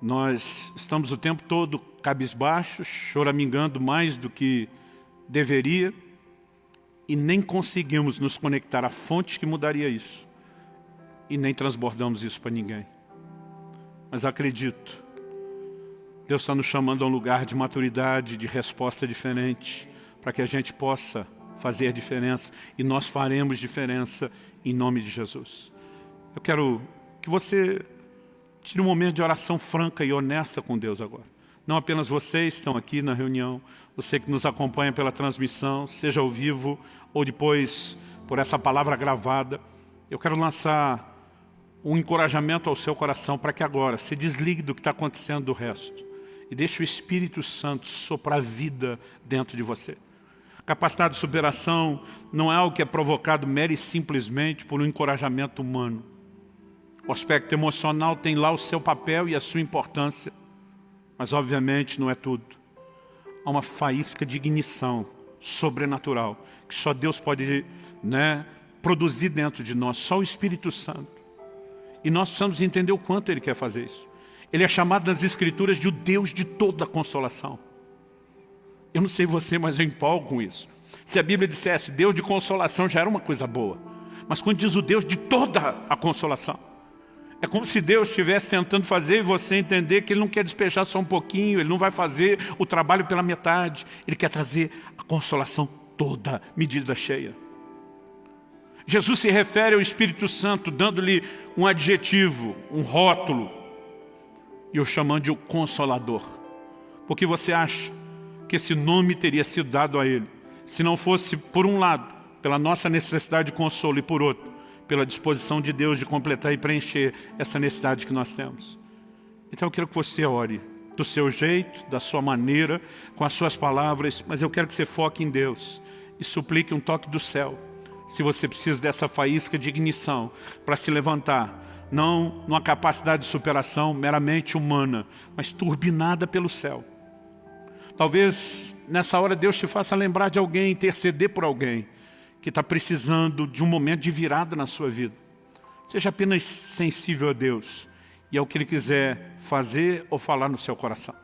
nós estamos o tempo todo cabisbaixos, choramingando mais do que deveria, e nem conseguimos nos conectar à fonte que mudaria isso, e nem transbordamos isso para ninguém. Mas acredito, Deus está nos chamando a um lugar de maturidade, de resposta diferente, para que a gente possa fazer diferença, e nós faremos diferença em nome de Jesus. Eu quero que você tire um momento de oração franca e honesta com Deus agora. Não apenas vocês que estão aqui na reunião, você que nos acompanha pela transmissão, seja ao vivo ou depois por essa palavra gravada. Eu quero lançar um encorajamento ao seu coração para que agora se desligue do que está acontecendo do resto e deixe o Espírito Santo soprar vida dentro de você. Capacidade de superação não é algo que é provocado mera e simplesmente por um encorajamento humano. O aspecto emocional tem lá o seu papel e a sua importância, mas obviamente não é tudo. Há uma faísca de ignição sobrenatural que só Deus pode, produzir dentro de nós, só o Espírito Santo. E nós precisamos entender o quanto Ele quer fazer isso. Ele é chamado nas Escrituras de o Deus de toda consolação. Eu não sei você, mas eu empolgo com isso. Se a Bíblia dissesse Deus de consolação já era uma coisa boa. Mas quando diz o Deus de toda a consolação, é como se Deus estivesse tentando fazer você entender que Ele não quer despejar só um pouquinho, Ele não vai fazer o trabalho pela metade. Ele quer trazer a consolação toda, medida cheia. Jesus se refere ao Espírito Santo, dando-lhe um adjetivo, um rótulo, e o chamando de o Consolador. Por que você acha que esse nome teria sido dado a Ele, se não fosse, por um lado, pela nossa necessidade de consolo, e por outro, pela disposição de Deus de completar e preencher essa necessidade que nós temos? Então eu quero que você ore do seu jeito, da sua maneira, com as suas palavras, mas eu quero que você foque em Deus e suplique um toque do céu. Se você precisa dessa faísca de ignição para se levantar, não numa capacidade de superação meramente humana, mas turbinada pelo céu. Talvez nessa hora Deus te faça lembrar de alguém, interceder por alguém, que está precisando de um momento de virada na sua vida. Seja apenas sensível a Deus e ao que Ele quiser fazer ou falar no seu coração.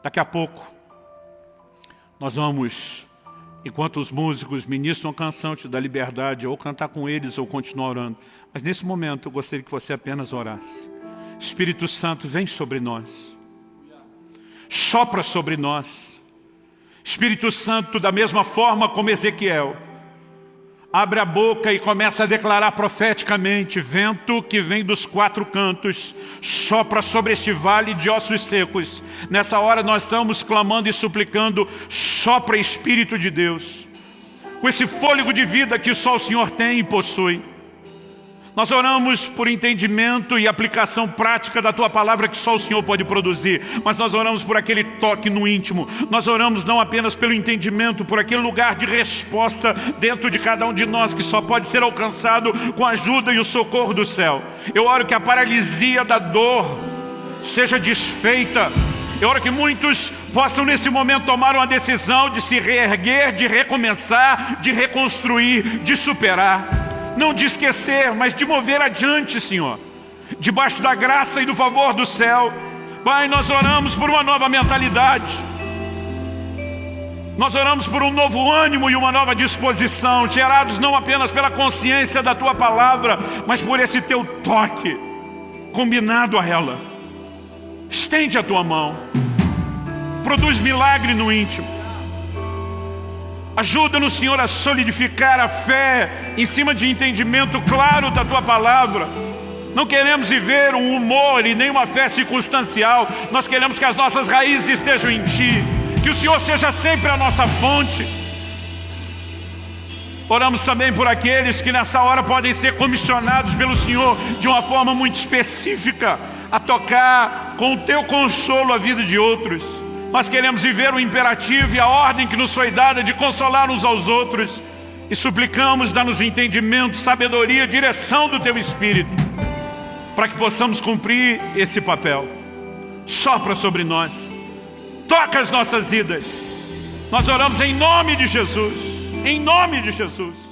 Daqui a pouco, nós vamos, enquanto os músicos ministram a canção, te dá liberdade, ou cantar com eles, ou continuar orando. Mas nesse momento, eu gostaria que você apenas orasse. Espírito Santo, vem sobre nós. Sopra sobre nós. Espírito Santo, da mesma forma como Ezequiel, abre a boca e começa a declarar profeticamente: vento que vem dos quatro cantos, sopra sobre este vale de ossos secos. Nessa hora nós estamos clamando e suplicando: sopra, Espírito de Deus, com esse fôlego de vida que só o Senhor tem e possui. Nós oramos por entendimento e aplicação prática da Tua Palavra que só o Senhor pode produzir. Mas nós oramos por aquele toque no íntimo. Nós oramos não apenas pelo entendimento, por aquele lugar de resposta dentro de cada um de nós que só pode ser alcançado com a ajuda e o socorro do céu. Eu oro que a paralisia da dor seja desfeita. Eu oro que muitos possam nesse momento tomar uma decisão de se reerguer, de recomeçar, de reconstruir, de superar. Não de esquecer, mas de mover adiante, Senhor, debaixo da graça e do favor do céu. Pai, nós oramos por uma nova mentalidade. Nós oramos por um novo ânimo e uma nova disposição, gerados não apenas pela consciência da Tua Palavra, mas por esse Teu toque, combinado a ela. Estende a Tua mão, produz milagre no íntimo. Ajuda-nos, Senhor, a solidificar a fé em cima de entendimento claro da Tua Palavra. Não queremos viver um humor e nem uma fé circunstancial. Nós queremos que as nossas raízes estejam em Ti, que o Senhor seja sempre a nossa fonte. Oramos também por aqueles que nessa hora podem ser comissionados pelo Senhor de uma forma muito específica, a tocar com o Teu consolo a vida de outros. Nós queremos viver o imperativo e a ordem que nos foi dada de consolar uns aos outros. E suplicamos, dá-nos entendimento, sabedoria, direção do Teu Espírito, para que possamos cumprir esse papel. Sopra sobre nós, toca as nossas vidas. Nós oramos em nome de Jesus, em nome de Jesus.